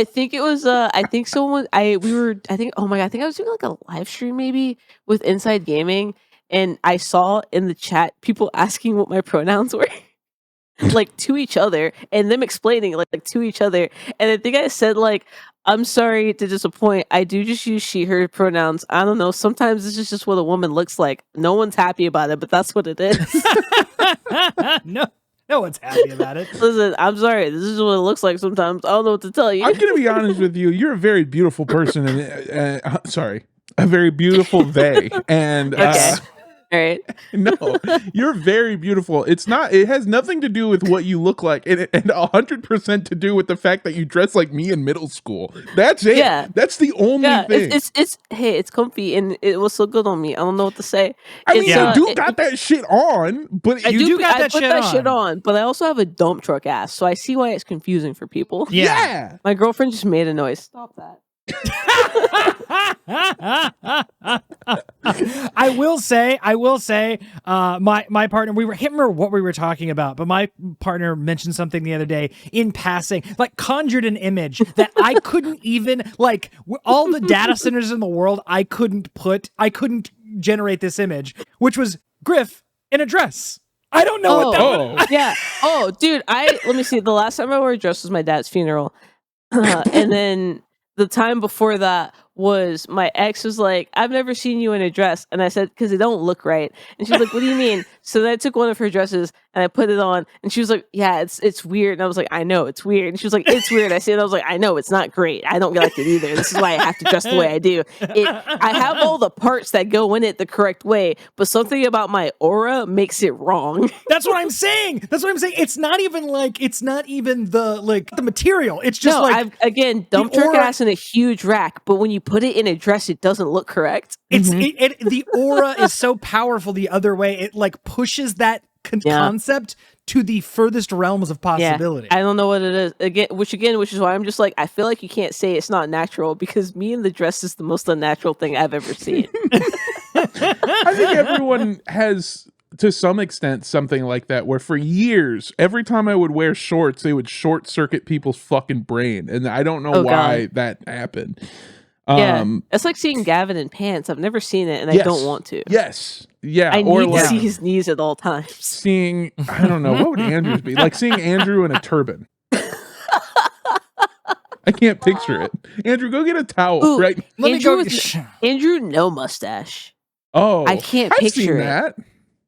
think it was I think someone I think oh my god, I think I was doing like a live stream maybe with Inside Gaming, and I saw in the chat people asking what my pronouns were. Like to each other, and them explaining like to each other, and I think I said like, I'm sorry to disappoint, I do just use she her pronouns. I don't know, sometimes this is just what a woman looks like. No one's happy about it, but that's what it is. No one's happy about it. Listen, I'm sorry, this is what it looks like sometimes. I don't know what to tell you. I'm gonna be honest with you. You're a very beautiful person, and sorry, a very beautiful they, and okay. All right. No, you're very beautiful. It has nothing to do with what you look like, and 100% to do with the fact that you dress like me in middle school. That's it. Yeah. That's the only thing. It's comfy and it was so good on me. I don't know what to say. I mean, you do got that shit on, but I put that shit on. But I also have a dump truck ass, so I see why it's confusing for people. Yeah. My girlfriend just made a noise. Stop that. I will say, my partner, we were him or what we were talking about, but my partner mentioned something the other day in passing, like conjured an image that I couldn't even like all the data centers in the world. I couldn't generate this image, which was Griff in a dress. I don't know what that was. Yeah. Oh, dude, let me see. The last time I wore a dress was my dad's funeral. And then the time before that was my ex was like, I've never seen you in a dress. And I said, because they don't look right. And she's like, what do you mean? So then I took one of her dresses and I put it on. And she was like, yeah, it's weird. And I was like, I know, it's weird. And she was like, it's weird. I said, I was like, I know, it's not great. I don't like it either. This is why I have to dress the way I do. I have all the parts that go in it the correct way, but something about my aura makes it wrong. That's what I'm saying. It's not even the material. It's just I've again dumped her ass in a huge rack, but when you put it in a dress, it doesn't look correct. The aura is so powerful the other way. It like pushes that concept to the furthest realms of possibility. I don't know what it is. Which is why I'm just like, I feel like you can't say it's not natural, because me in the dress is the most unnatural thing I've ever seen. I think everyone has, to some extent, something like that, where for years, every time I would wear shorts, they would short circuit people's fucking brain. And I don't know why that happened. It's like seeing Gavin in pants. I've never seen it, and I don't want to. Yes. Yeah. I need to see his knees at all times. Seeing, I don't know, what would Andrew's be? Like seeing Andrew in a turban. I can't picture it. Andrew, go get a towel, right? Andrew, no mustache. Oh, I can't picture that.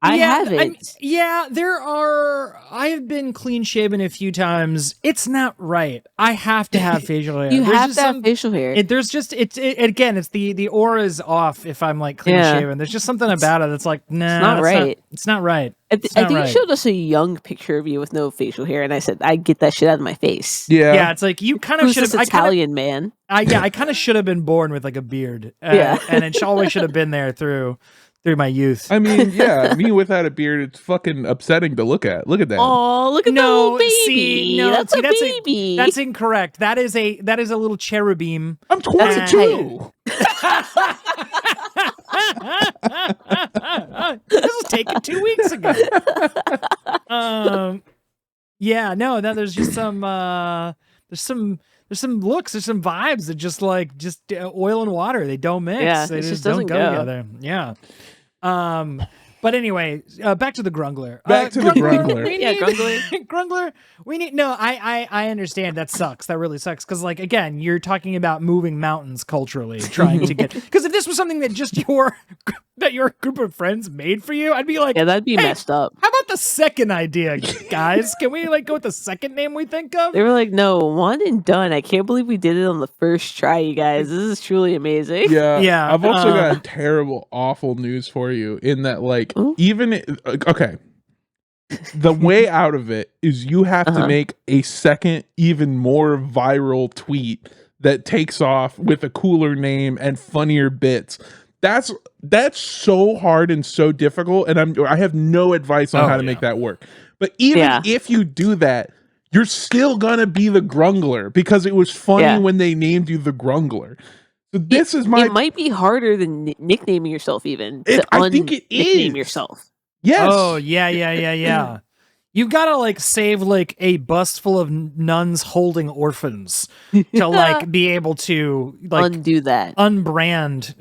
I haven't. I have been clean shaven a few times. It's not right. I have to have facial hair. You have to have facial hair. Again, it's the aura is off if I'm like clean shaven. There's just something about it that's like, nah, it's not right. It's not right. I think you showed us a young picture of you with no facial hair, and I said, I get that shit out of my face. Yeah. It's like you kind of should have. Italian man. I kind of should have been born with like a beard. And it always should have been there through my youth. I mean, me without a beard, it's fucking upsetting to look at. Look at that. Oh, look at that little baby. That's a baby. That's incorrect. That is a little cherubim. I'm 22. This was taken 2 weeks ago. There's just some there's some looks, there's some vibes that just oil and water. They don't mix. Yeah, they just don't go together. Yeah. But anyway, back to the Grungler. Grungler. Grungler. We need. No, I understand. That sucks. That really sucks. Because again, you're talking about moving mountains culturally, trying to get. Because if this was something that just your group of friends made for you, I'd be like, yeah, that'd be messed up. How about the second idea, guys? Can we go with the second name we think of? They were like, no, one and done. I can't believe we did it on the first try, you guys. This is truly amazing. Yeah. I've also got terrible, awful news for you in that, okay. The way out of it is you have to make a second, even more viral tweet that takes off with a cooler name and funnier bits. That's so hard and so difficult, and I have no advice on how to make that work. But even if you do that, you're still gonna be the Grungler because it was funny when they named you the Grungler. So it might be harder than nicknaming yourself even. I think it is. Nickname yourself. Yes. Oh, yeah. You've got to save a bus full of nuns holding orphans to be able to undo that, unbrand,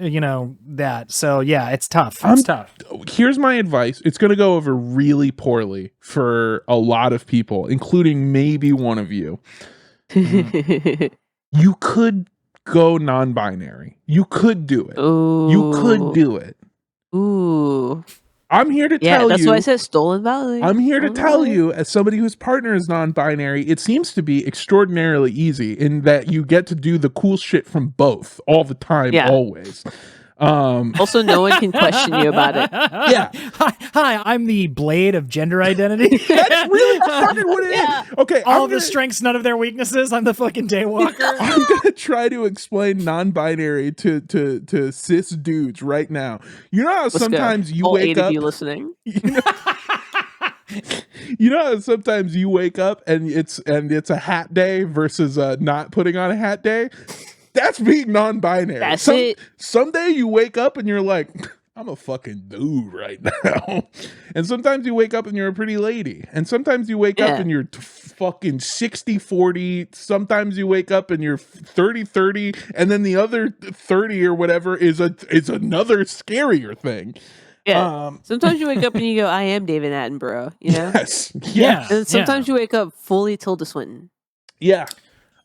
that. So yeah, it's tough. It's tough. Here's my advice. It's going to go over really poorly for a lot of people, including maybe one of you. You could go non-binary. You could do it. Ooh. You could do it. Ooh. I'm here to tell you. That's why I said stolen value. I'm here to tell you, as somebody whose partner is non-binary, it seems to be extraordinarily easy in that you get to do the cool shit from both all the time, always. Also, no one can question you about it. Yeah. Hi, I'm the blade of gender identity. That's really fucking what it is. Okay. All of the strengths, none of their weaknesses. I'm the fucking daywalker. I'm gonna try to explain non-binary to cis dudes right now. You know how sometimes you wake up. You listening? You know how sometimes you wake up and it's a hat day versus not putting on a hat day. That's being non-binary. That's it. Someday you wake up and you're like, I'm a fucking dude right now. And sometimes you wake up and you're a pretty lady. And sometimes you wake up and you're fucking 60-40. Sometimes you wake up and you're 30-30. And then the other 30 or whatever is another scarier thing. Yeah. Sometimes you wake up and you go, I am David Attenborough, you know? Yes. Yeah. And sometimes you wake up fully Tilda Swinton. Yeah.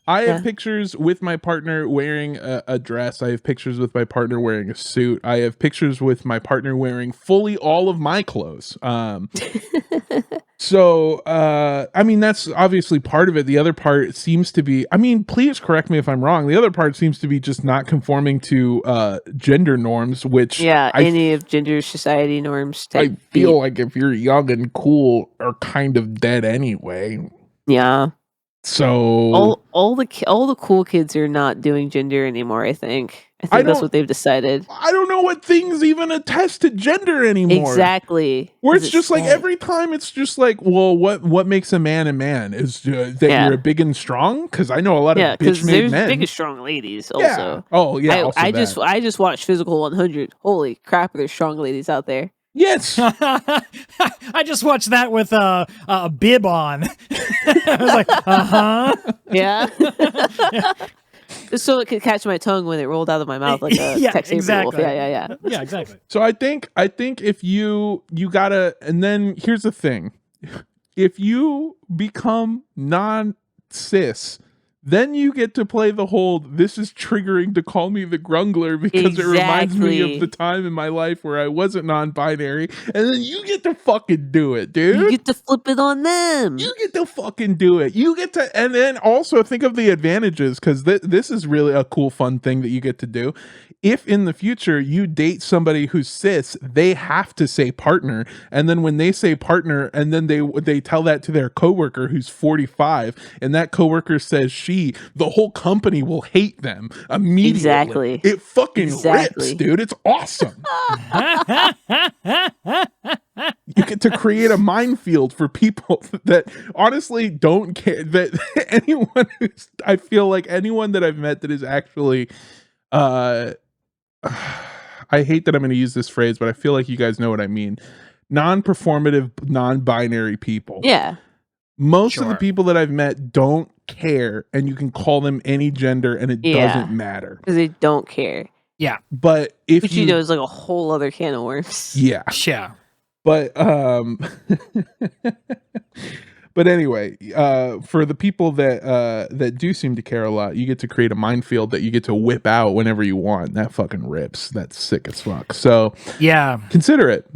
I have Yeah. pictures with my partner wearing a dress. I have pictures with my partner wearing a suit. I have pictures with my partner wearing fully all of my clothes. So, I mean, that's obviously part of it. The other part seems to be, I mean, please correct me if I'm wrong. The other part seems to be just not conforming to gender norms, which Yeah, any of gender society norms I type feel beat. like if you're young and cool are kind of dead anyway. Yeah. So All the cool kids are not doing gender anymore, I think. I I think that's don't what they've decided. I don't know what things even attest to gender anymore. Exactly. Where 'Cause it's just like dead. every time it's just like, well, what makes a man is that Yeah. you're big and strong? Because I know a lot Yeah, of because bitch made there's men. big and strong ladies Yeah. also. Oh yeah. Also I that. just watched Physical 100. Holy crap, there's strong ladies out there. Yes. I just watched that with a bib on. I was like, Yeah. So it could catch my tongue when it rolled out of my mouth like a yeah, Texas exactly. wolf. Yeah. Yeah, exactly. So I think if you gotta, and then here's the thing, if you become non-cis, then you get to play the whole this is triggering to call me the Grungler because it reminds me of the Exactly. time in my life where I wasn't non-binary, and then you get to fucking do it, dude. You get to flip it on them. You get to fucking do it. You get to, and then also think of the advantages, because this is really a cool, fun thing that you get to do. If in the future you date somebody who's cis, they have to say partner, and then when they say partner, and then they tell that to their coworker who's 45, and that coworker says she, the whole company will hate them immediately. Exactly. It fucking rips, dude. It's awesome. You get to create a minefield for people that honestly don't care, that anyone who's, I feel like anyone that I've met that is actually I hate that I'm going to use this phrase, but I feel like you guys know what I mean. Non-performative, non-binary people. Yeah. Most of the Sure. people that I've met don't care, and you can call them any gender and it doesn't matter. Because they don't care. Yeah. But if Which you know is like a whole other can of worms. yeah. Yeah. But but anyway, for the people that do seem to care a lot, you get to create a minefield that you get to whip out whenever you want. That fucking rips. That's sick as fuck. So Yeah. consider it.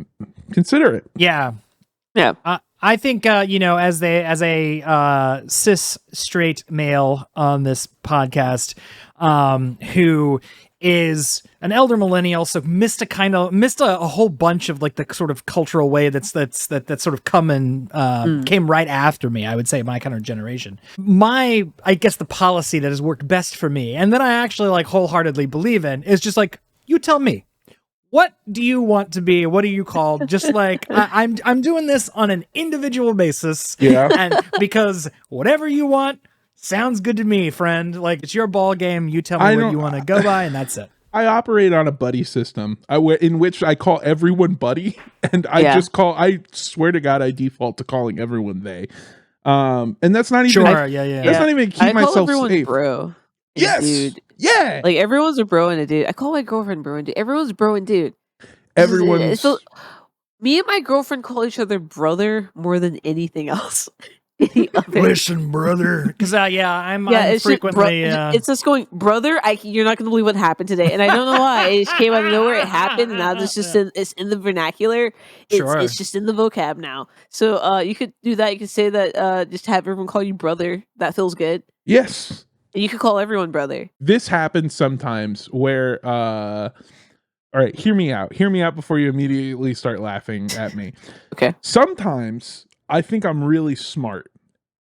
Consider it. Yeah. Yeah. I think as a cis straight male on this podcast, who is an elder millennial, so missed a whole bunch of like the sort of cultural way that sort of came right after me. I would say my kind of generation. I guess the policy that has worked best for me, and that I actually like wholeheartedly believe in, is just like, you tell me. What do you want to be? What are you called? Just like I'm doing this on an individual basis. Yeah. And because whatever you want sounds good to me, friend. Like, it's your ball game. You tell me what you want to go by, and that's it. I operate on a buddy system in which I call everyone buddy, and I swear to God, I default to calling everyone they. And that's not even Sure, that's yeah. not even keep I call myself everyone safe. bro. Yes. Dude. Yeah. Like everyone's a bro and a dude. I call my girlfriend bro and dude. Everyone's a bro and dude. Everyone's So me and my girlfriend call each other brother more than anything else. Any other. Listen, brother. Because I'm It's frequently. it's just going, brother. You're not going to believe what happened today, and I don't know why. It just came out of nowhere. It happened, and now it's in the vernacular. It's just in the vocab now. So you could do that. You could say that. Just have everyone call you brother. That feels good. yes. And you could call everyone brother. This happens sometimes where all right, hear me out before you immediately start laughing at me. Okay. Sometimes I think I'm really smart,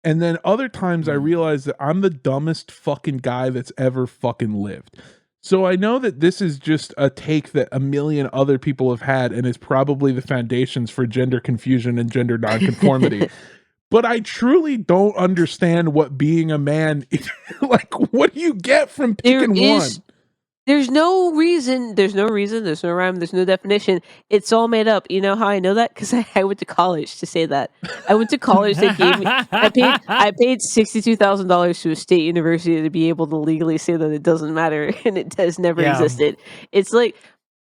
and then other times I realize that I'm the dumbest fucking guy that's ever fucking lived. So I know that this is just a take that a million other people have had, and is probably the foundations for gender confusion and gender nonconformity. But I truly don't understand what being a man is. Like, what do you get from picking one? There's no reason. There's no rhyme. There's no definition. It's all made up. You know how I know that? Because I went to college to say that. I went to college. They gave me. I paid $62,000 to a state university to be able to legally say that it doesn't matter and it has never existed. It's like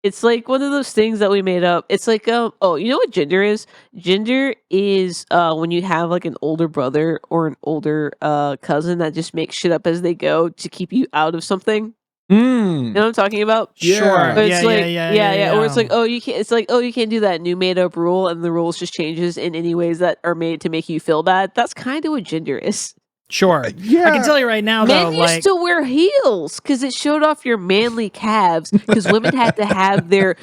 It's like one of those things that we made up. It's like, oh, you know what gender is? Gender is when you have like an older brother or an older cousin that just makes shit up as they go to keep you out of something. You know what I'm talking about? Sure. Yeah. Or it's Yeah. Or it's like, oh, you can't. It's like, oh, you can't do that. New made up rule, and the rules just changes in any ways that are made to make you feel bad. That's kind of what gender is. Sure. Yeah. I can tell you right now, though, Men like used to wear heels because it showed off your manly calves. Because women had to have their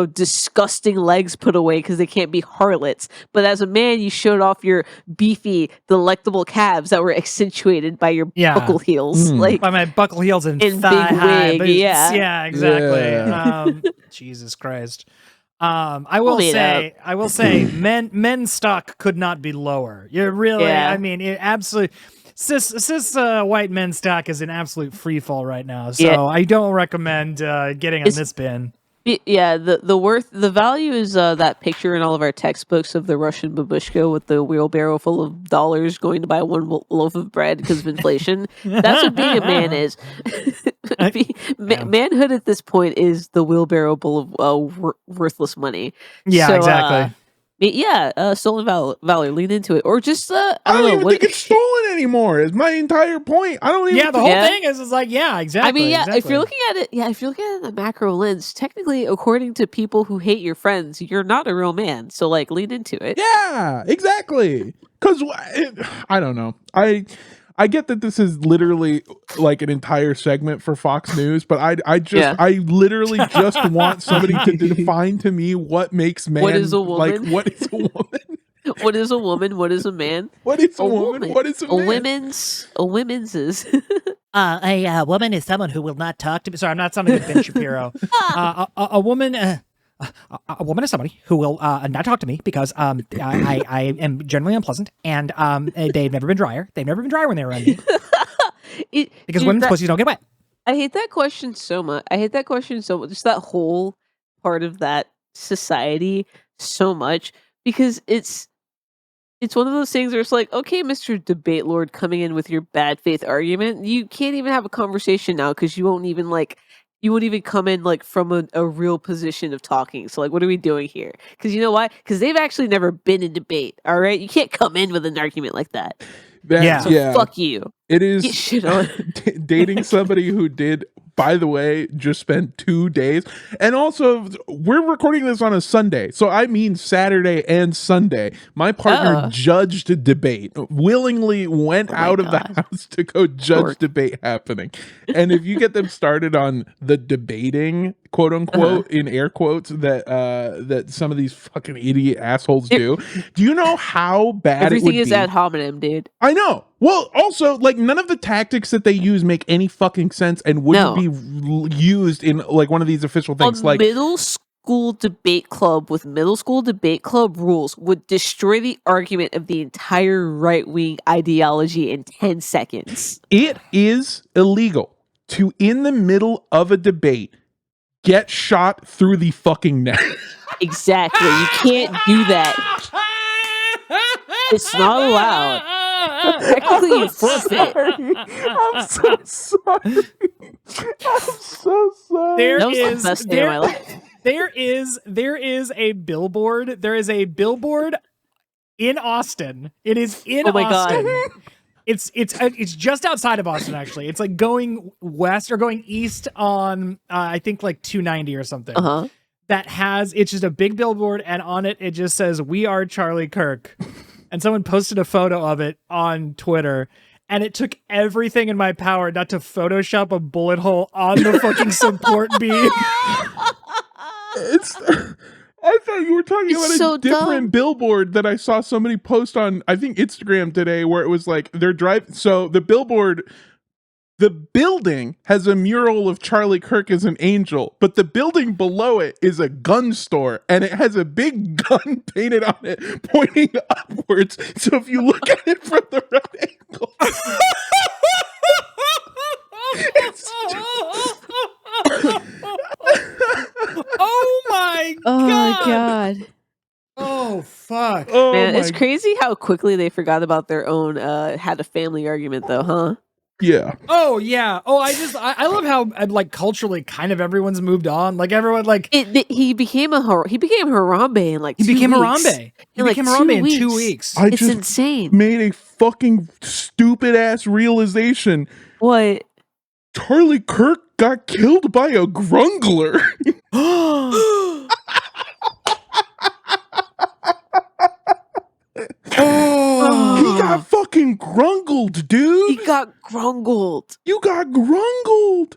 disgusting legs put away because they can't be harlots. But as a man, you showed off your beefy, delectable calves that were accentuated by your buckle heels, like by my buckle heels and in thigh big high wig, boots. yeah. Yeah, exactly. Yeah. Jesus Christ. I will say, men stock could not be lower. You're really, Yeah. I mean, it absolutely. Cis white men stock is an absolute free fall right now, so Yeah. I don't recommend getting on this bin. Yeah, the value is that picture in all of our textbooks of the Russian babushka with the wheelbarrow full of dollars going to buy one loaf of bread because of inflation. That's what being a man is. Manhood at this point is the wheelbarrow full of worthless money. Yeah, So, exactly. Stolen valor, lean into it, or just I don't even think it's stolen anymore. Is my entire point. I don't even. Yeah, the whole thing is like, yeah, exactly. I mean, yeah, exactly. if you're looking at it in the macro lens, technically, according to people who hate your friends, you're not a real man. So, like, lean into it. Yeah, exactly. Because I don't know. I get that this is literally like an entire segment for Fox News, but I literally just want somebody to define to me what makes man. What is a woman? Like, what is a woman? What is a woman? What is a man? What is a woman? What is a man? A women's is. A woman is someone who will not talk to me. Sorry, I'm not sounding like Ben Shapiro. A woman. A woman is somebody who will not talk to me because I am generally unpleasant, and they've never been drier. They've never been drier when they were around me. Because women's pussies don't get wet. I hate that question so much. Just that whole part of that society so much, because it's one of those things where it's like, okay, Mr. Debate Lord coming in with your bad faith argument, you can't even have a conversation now because you won't even come in like from a real position of talking. So like, what are we doing here? Because you know why? Because they've actually never been in debate. All right, you can't come in with an argument like that. So fuck you. It is Get shit on. dating somebody who did, by the way, just spent 2 days. And also, we're recording this on a Sunday. So I mean Saturday and Sunday. My partner judged a debate, willingly went out of the house to go judge debate happening. And if you get them started on the debating, quote unquote, in air quotes, that some of these fucking idiot assholes do you know how bad everything it would is be? ad hominem, dude? I know. Well, also, like, none of the tactics that they use make any fucking sense and wouldn't be used in like one of these official things. Like middle school debate club with middle school debate club rules would destroy the argument of the entire right-wing ideology in 10 seconds. It is illegal to, in the middle of a debate, get shot through the fucking neck. Exactly. You can't do that. It's not allowed. Technically, you forfeit. I'm so sorry. I'm so sorry. That was the best day of my life. There is a billboard. There is a billboard in Austin. It is in Austin. God. It's just outside of Austin, actually. It's like going west or going east on I think like 290 or something. It's just a big billboard, and on it just says, "We are Charlie Kirk." And someone posted a photo of it on Twitter, and it took everything in my power not to Photoshop a bullet hole on the fucking support beam. I thought you were talking about so a different dumb. billboard that I saw somebody post on, I think, Instagram today, where it was like they're driving. So the building has a mural of Charlie Kirk as an angel, but the building below it is a gun store, and it has a big gun painted on it pointing upwards. So if you look at it from the right angle, Oh my God. Oh fuck. Oh Man, my it's crazy how quickly they forgot about their own had a family argument though, huh? Yeah. Oh yeah. Oh, I love how like culturally kind of everyone's moved on. Like everyone like He became Harambe in like he 2 became weeks. Harambe. He In like became 2 Harambe in weeks. 2 weeks. I It's just insane. made a fucking stupid ass realization. What? Charlie Kirk got killed by a Grungler. He got fucking grungled, dude. He got grungled. You got grungled.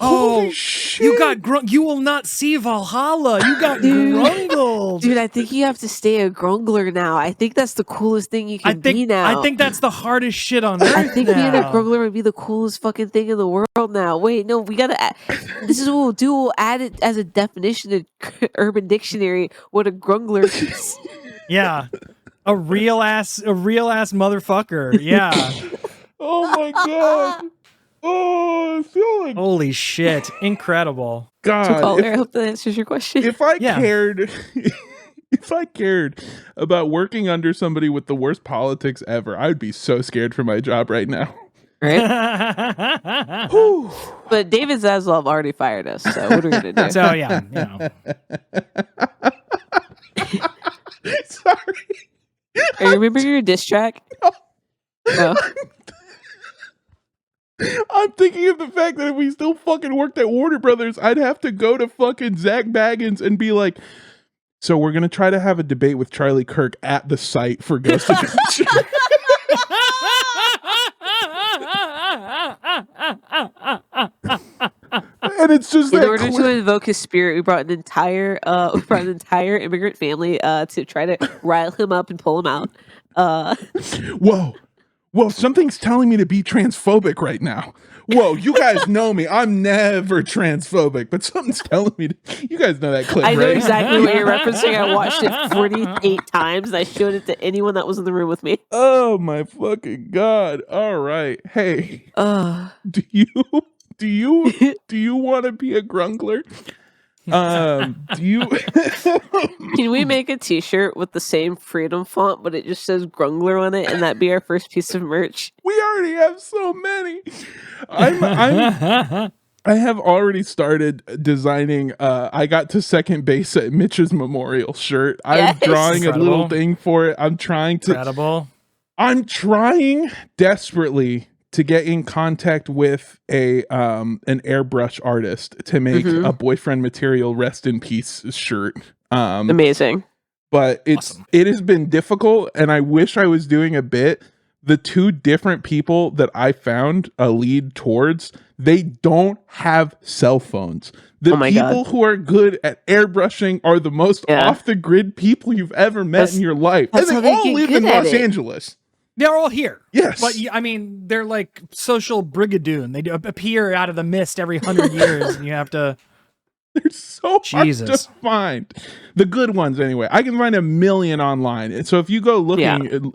Holy Oh, shit. you got you will not see Valhalla. You got grungled. Dude, I think you have to stay a Grungler now. I think that's the coolest thing you can be now. I think that's the hardest shit on earth. I think being a now. Grungler would be the coolest fucking thing in the world now. Wait, no, we gotta this is what we'll do. We'll add it as a definition to Urban Dictionary what a Grungler is. Yeah. A real ass motherfucker. Yeah. Oh my god. Oh, I feel like Holy shit. Incredible. God. So caller, I hope that answers your question. If I cared if I cared about working under somebody with the worst politics ever, I'd be so scared for my job right now. Right? But David Zaslav already fired us, so what are we gonna do? So yeah, you know. Sorry. Are you remembering your diss track? No. I'm thinking of the fact that if we still fucking worked at Warner Brothers, I'd have to go to fucking Zach Baggins and be like, so we're going to try to have a debate with Charlie Kirk at the site for Ghost Adventure. And it's just in that order to invoke his spirit, we brought an entire immigrant family to try to rile him up and pull him out. Whoa, something's telling me to be transphobic right now. Whoa, you guys know me. I'm never transphobic, but something's telling me you guys know that clip, I know right? exactly what you're referencing. I watched it 48 times and I showed it to anyone that was in the room with me. Oh my fucking god. All right. Hey. Do you want to be a Grungler? Do you Can we make a t-shirt with the same freedom font but it just says Grungler on it and that be our first piece of merch? We already have so many. I have already started designing I got to second base at Mitch's memorial shirt. I'm drawing a little thing for it. I'm trying desperately to get in contact with an airbrush artist to make a boyfriend material rest in peace shirt. Amazing. But it has been difficult, and I wish I was doing a bit. The two different people that I found a lead towards, they don't have cell phones. The people who are good at airbrushing are the most off the grid people you've ever met in your life. And they all live in Los Angeles. They're all here. Yes. But I mean, they're like social brigadoon. They appear out of the mist every 100 years, and you have to. They're so hard to find. The good ones, anyway. I can find a million online. And so if you go looking,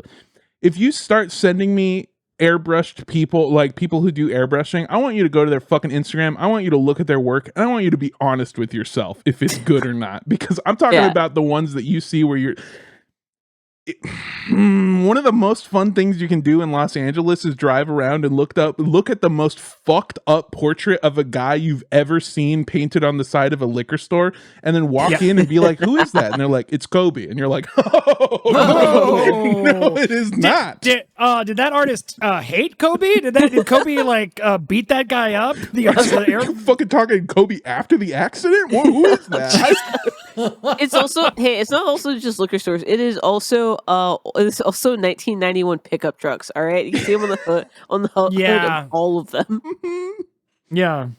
if you start sending me airbrushed people, like people who do airbrushing, I want you to go to their fucking Instagram. I want you to look at their work, and I want you to be honest with yourself if it's good or not. Because I'm talking about the ones that you see where you're. One of the most fun things you can do in Los Angeles is drive around and look at the most fucked up portrait of a guy you've ever seen painted on the side of a liquor store, and then walk in and be like, who is that? And they're like, it's Kobe. And you're like, no, it is not. Did that artist hate Kobe? Did Kobe like beat that guy up? You're fucking talking Kobe after the accident? Who is that? It's also it's not also just liquor stores. It is also 1991 pickup trucks. All right, you can see them on the hood of all of them. Yeah.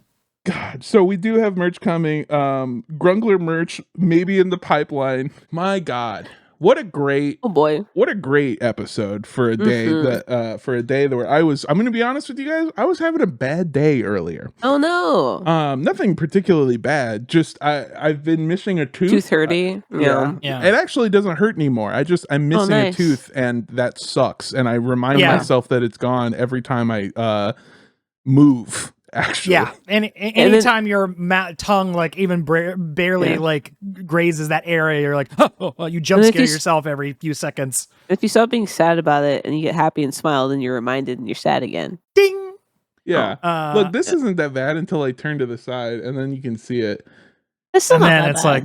God, so we do have merch coming. Grungler merch maybe in the pipeline. My God, what a great episode for a day where I'm gonna be honest with you guys, I was having a bad day earlier. Oh no. Nothing particularly bad, just I've been missing a tooth. 230. Yeah. It actually doesn't hurt anymore. I'm missing a tooth, and that sucks, and I remind myself that it's gone every time I move. Actually, yeah, and anytime your tongue like even barely like grazes that area, you're like, you jump scare yourself every few seconds. If you stop being sad about it and you get happy and smile, then you're reminded and you're sad again. Ding. Yeah. Look, this isn't that bad until I turn to the side, and then you can see it. It's still And not then that it's bad. like,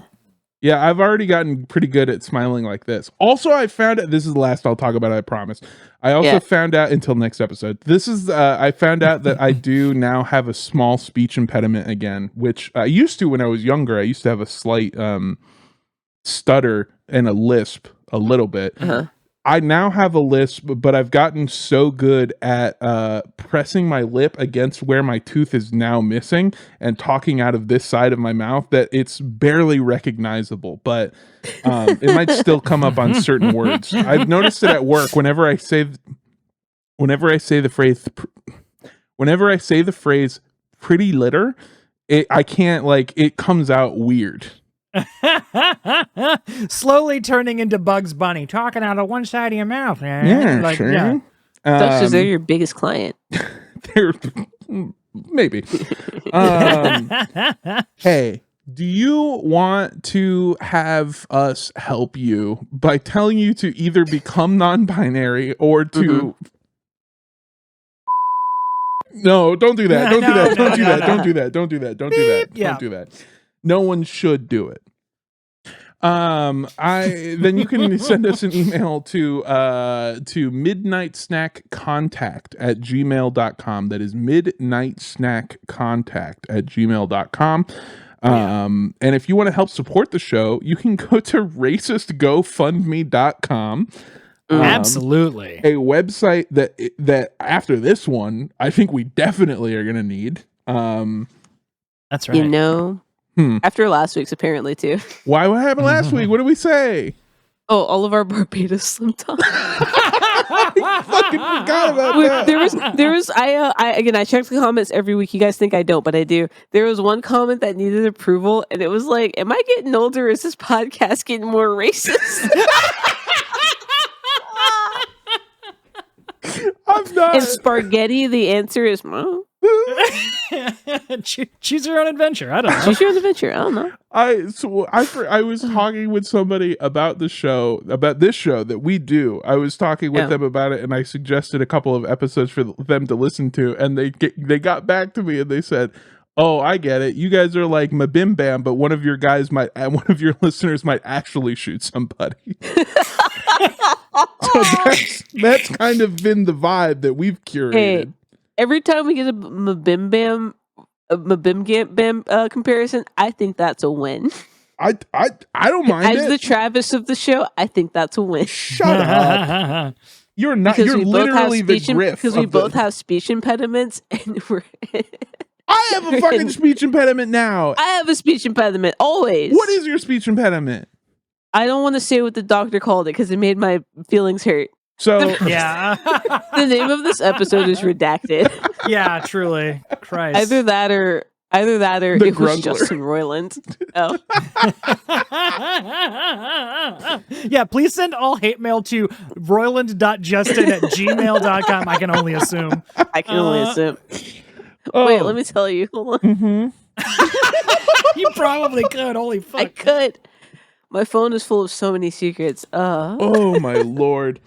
Yeah, I've already gotten pretty good at smiling like this. Also, I found out, this is the last I'll talk about it, I promise. I also found out, until next episode, I found out that I do now have a small speech impediment again, which I used to when I was younger. I used to have a slight stutter and a lisp a little bit. I now have a lisp, but I've gotten so good at pressing my lip against where my tooth is now missing and talking out of this side of my mouth that it's barely recognizable, but it might still come up on certain words. I've noticed it at work whenever I say the phrase pretty litter, I can't, like, it comes out weird. slowly turning into Bugs Bunny, talking out of one side of your mouth. Yeah, like, sure. yeah. That's because they're your biggest client. They're maybe. Hey, do you want to have us help you by telling you to either become non-binary or to No, don't do that. Don't do that. Don't do that. Don't do that. Don't do that. Don't do that. Yeah. Don't do that. No one should do it. Then you can send us an email to midnightsnackcontact@gmail.com. That is midnightsnackcontact@gmail.com. And if you want to help support the show, you can go to racistgofundme.com. Absolutely. A website that after this one, I think we definitely are going to need. That's right. You know, after last week's apparently too. Why? What happened last week? What did we say? Oh, all of our Barbados slipped off. I fucking forgot about that. I check the comments every week. You guys think I don't, but I do. There was one comment that needed approval, and it was like, am I getting older? Is this podcast getting more racist? I'm not. And spaghetti, the answer is Choose your own adventure. I don't know. choose your own adventure. I don't know. I was talking with somebody about this show that we do. I was talking with them about it, and I suggested a couple of episodes for them to listen to, and they got back to me and they said, "Oh, I get it. You guys are like Mabim Bam, but one of your listeners might actually shoot somebody." So that's kind of been the vibe that we've curated. Hey, every time we get a Mabim Bam comparison, I think that's a win. I don't mind As it. the Travis of the show, I think that's a win. Shut up. You're not. Because You're literally the Griff. Because we both have speech impediments, and we're. I have a fucking speech impediment now. I have a speech impediment always. What is your speech impediment? I don't want to say what the doctor called it because it made my feelings hurt. So Yeah. The name of this episode is redacted. Yeah, truly. Christ. Either that or The it was Grungler. Justin Roiland. Oh. Yeah, please send all hate mail to roiland.justin@gmail.com. I can only assume. I can only assume. Oh. Wait, let me tell you. Hold on. You probably could. Holy fuck. I could. My phone is full of so many secrets. Oh my lord.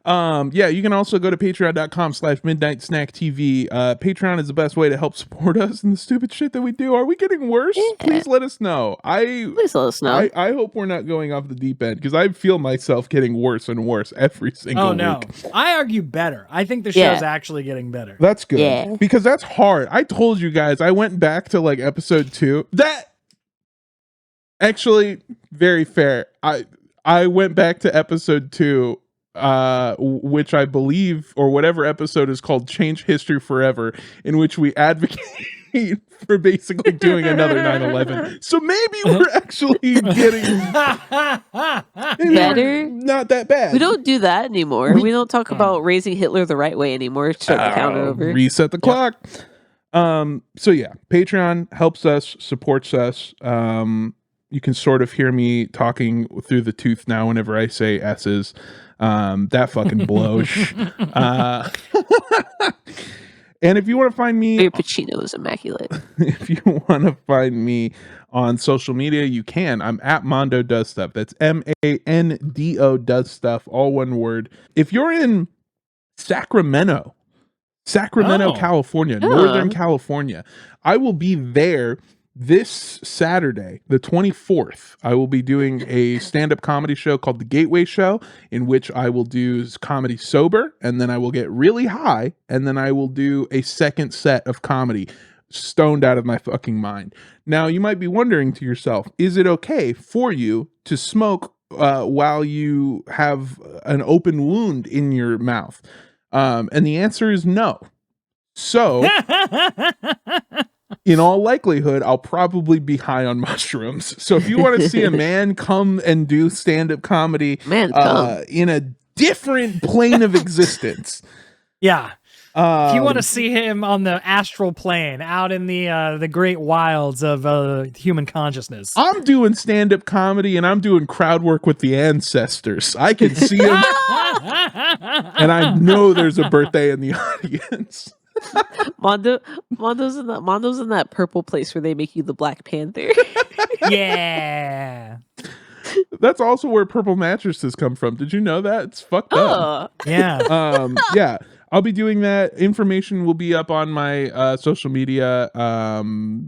Yeah, you can also go to patreon.com/midnightsnacktv. Patreon is the best way to help support us and the stupid shit that we do. Are we getting worse? Yeah. Please let us know. Please let us know. I hope we're not going off the deep end because I feel myself getting worse and worse every single Oh no. week. I argue better. I think the show's actually getting better. That's good. Yeah. Because that's hard. I told you guys, I went back to like episode 2. That actually very fair. I went back to episode 2, which I believe, or whatever episode is called Change History Forever, in which we advocate for basically doing another 9/11. So maybe we're actually getting Better? not that bad. We don't do that anymore. We don't talk about raising Hitler the right way anymore. Start the counter over. Reset the clock. So yeah, Patreon helps us, supports us. You can sort of hear me talking through the tooth now whenever I say S's. That fucking blows. And if you want to find me, Your Pacino is immaculate. if you want to find me on social media, you can. I'm at Mando Does Stuff. That's MANDO Does Stuff, all one word. If you're in Sacramento, Sacramento, Oh. California, Northern California. I will be there this Saturday, the 24th. I will be doing a stand-up comedy show called The Gateway Show, in which I will do comedy sober, and then I will get really high, and then I will do a second set of comedy stoned out of my fucking mind. Now, you might be wondering to yourself, is it okay for you to smoke while you have an open wound in your mouth? And the answer is no. So, in all likelihood, I'll probably be high on mushrooms. So if you want to see a man come and do stand-up comedy in a different plane of existence. Yeah. If you want to see him on the astral plane, out in the great wilds of human consciousness. I'm doing stand-up comedy and I'm doing crowd work with the ancestors. I can see him. And I know there's a birthday in the audience. Mondo's in that purple place where they make you the Black Panther. Yeah. That's also where purple mattresses come from. Did you know that? It's fucked up. Yeah. Yeah. I'll be doing that. Information will be up on my social media,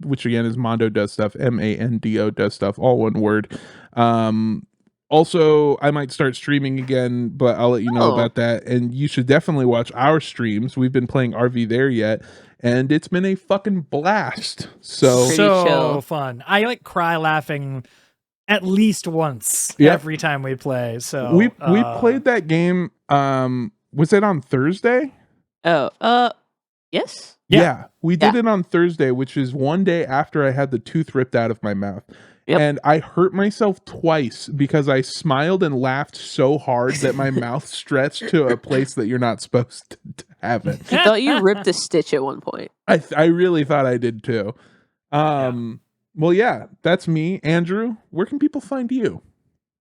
which again is Mando Does Stuff, Mando Does Stuff, all one word. Also, I might start streaming again, but I'll let you know about that. And you should definitely watch our streams. We've been playing RV there yet, and it's been a fucking blast. So fun. I like cry laughing at least once every time we play. So we played that game. Was it on Thursday? Yes. Yeah, we did it on Thursday, which is one day after I had the tooth ripped out of my mouth. Yep. And I hurt myself twice because I smiled and laughed so hard that my mouth stretched to a place that you're not supposed to have it. I thought you ripped a stitch at one point. I really thought I did too. Well, yeah, that's me. Andrew, where can people find you?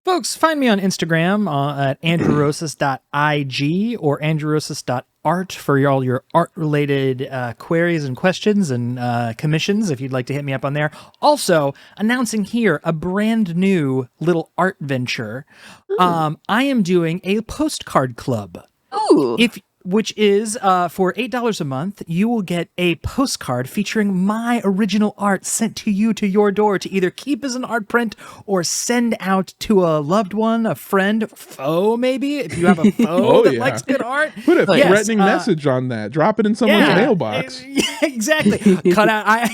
Folks, find me on Instagram at andrewrosis.ig or andrewrosis.art for all your art-related queries and questions and commissions, if you'd like to hit me up on there. Also, announcing here a brand new little art venture. I am doing a postcard club. Ooh. Which is for $8 a month, you will get a postcard featuring my original art sent to you to your door to either keep as an art print or send out to a loved one, a friend, foe maybe, if you have a foe that likes good art. Put a threatening message on that. Drop it in someone's mailbox. Exactly. Cut out.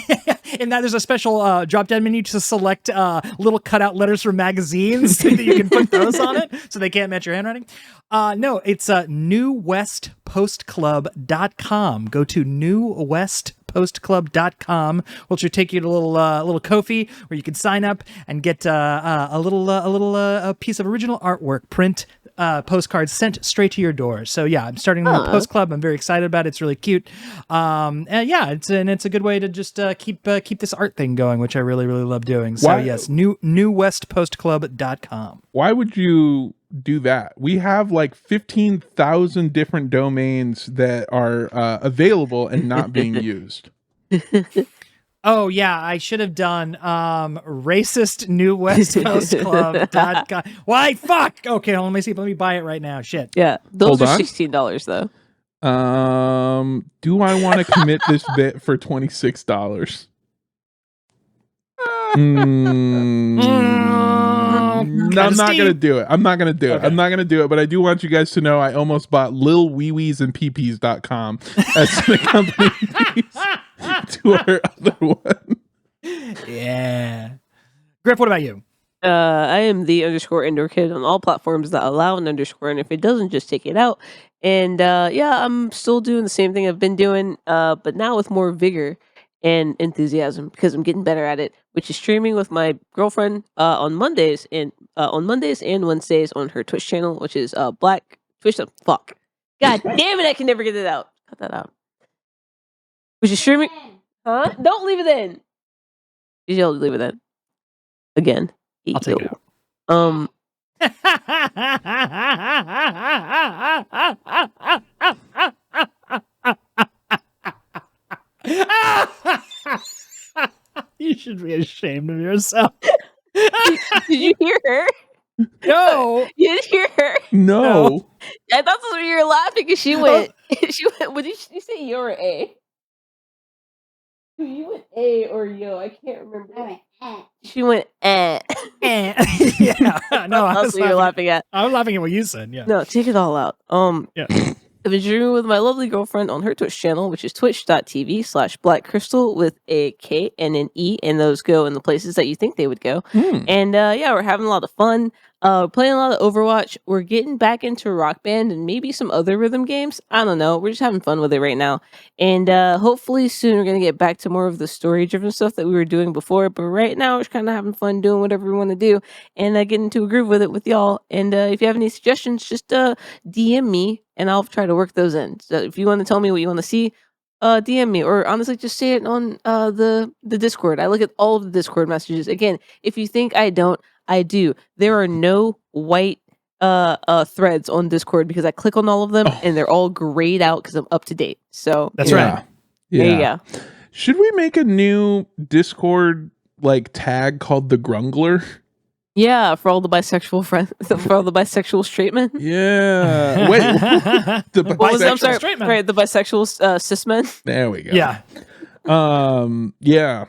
And that there's a special drop-down menu to select little cutout letters from magazines so that you can put those on it so they can't match your handwriting. No, it's newwestpostclub.com. Go to newwestpostclub.com, which will take you to a little Ko-fi where you can sign up and get a little piece of original artwork, print postcards sent straight to your door. So yeah, I'm starting a post club. I'm very excited about it. It's really cute. And yeah, it's a good way to just keep this art thing going, which I really love doing. So yes, newwestpostclub.com. Why would you do that? We have like 15,000 different domains that are available and not being used. Oh yeah, I should have done racistnewwestpostclub.com. Why fuck? Okay, let me see. Let me buy it right now. Shit. Yeah, those are $16 though. Do I want to commit this bit for $26? No, I'm not gonna do it. I'm not gonna do it. But I do want you guys to know I almost bought lilweeweesandpeepees.com as the company piece to our other one. Yeah. Griff, what about you? I am the _indoor kid on all platforms that allow an underscore, and if it doesn't, just take it out. And yeah, I'm still doing the same thing I've been doing, but now with more vigor and enthusiasm because I'm getting better at it, which is streaming with my girlfriend on Mondays and Wednesdays on her Twitch channel, which is Black Twitch. Fuck, god damn it, I can never get it out. Cut that out. Which is streaming. Huh? Don't leave it in. You'll leave it in. Again. I'll take it out. You should be ashamed of yourself. Did you hear her? No. You didn't hear her? No. I thought that's when you were laughing because she went, She went, what did she say, yo or A? You went A or yo, I can't remember. I went, eh. She went eh. Yeah. No, I That's was what you're laughing. laughing at. I was laughing at what you said. Yeah. No, take it all out. Yeah. I've been streaming with my lovely girlfriend on her Twitch channel, which is twitch.tv/blackcrystal with a K and an E, and those go in the places that you think they would go. And yeah, we're having a lot of fun. Playing a lot of Overwatch. We're getting back into Rock Band and maybe some other rhythm games. I don't know. We're just having fun with it right now. And hopefully soon we're going to get back to more of the story-driven stuff that we were doing before. But right now we're just kind of having fun doing whatever we want to do and get into a groove with it with y'all. And if you have any suggestions, just DM me and I'll try to work those in. So if you want to tell me what you want to see, DM me, or honestly just say it on the Discord. I look at all of the Discord messages. Again, if you think I don't, I do. There are no white threads on Discord because I click on all of them and they're all grayed out because I'm up to date. So That's right. Yeah. There you go. Should we make a new Discord like tag called the Grungler? Yeah, for all the bisexual friends, for all the bisexual straight men. Yeah. Wait. The What was it? I'm bisexual- sorry. straight men. Right, the bisexual cis men. There we go. Yeah. Yeah.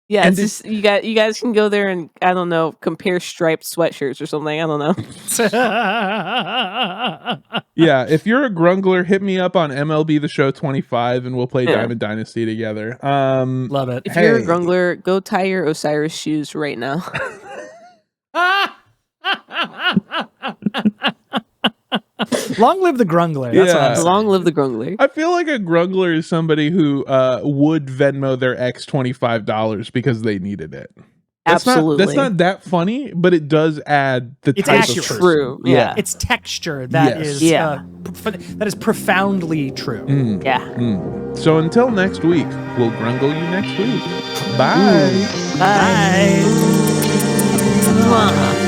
Yeah, And it's just, you guys can go there and I don't know, compare striped sweatshirts or something. I don't know. Yeah, if you're a Grungler, hit me up on MLB The Show 25 and we'll play Yeah. Diamond Dynasty together. Love it. If you're a Hey. Grungler, go tie your Osiris shoes right now. Long live the Grungler. That's what Yeah. I'm saying. Long live the Grungler. I feel like a Grungler is somebody who would Venmo their ex $25 because they needed it. Absolutely. That's not that funny, but it does add the It's type accurate. of person. True. Yeah. It's texture that Yes. is Yeah. that is profoundly true. Yeah. So until next week, we'll Grungle you next week. Bye. Bye. Bye. Mwah.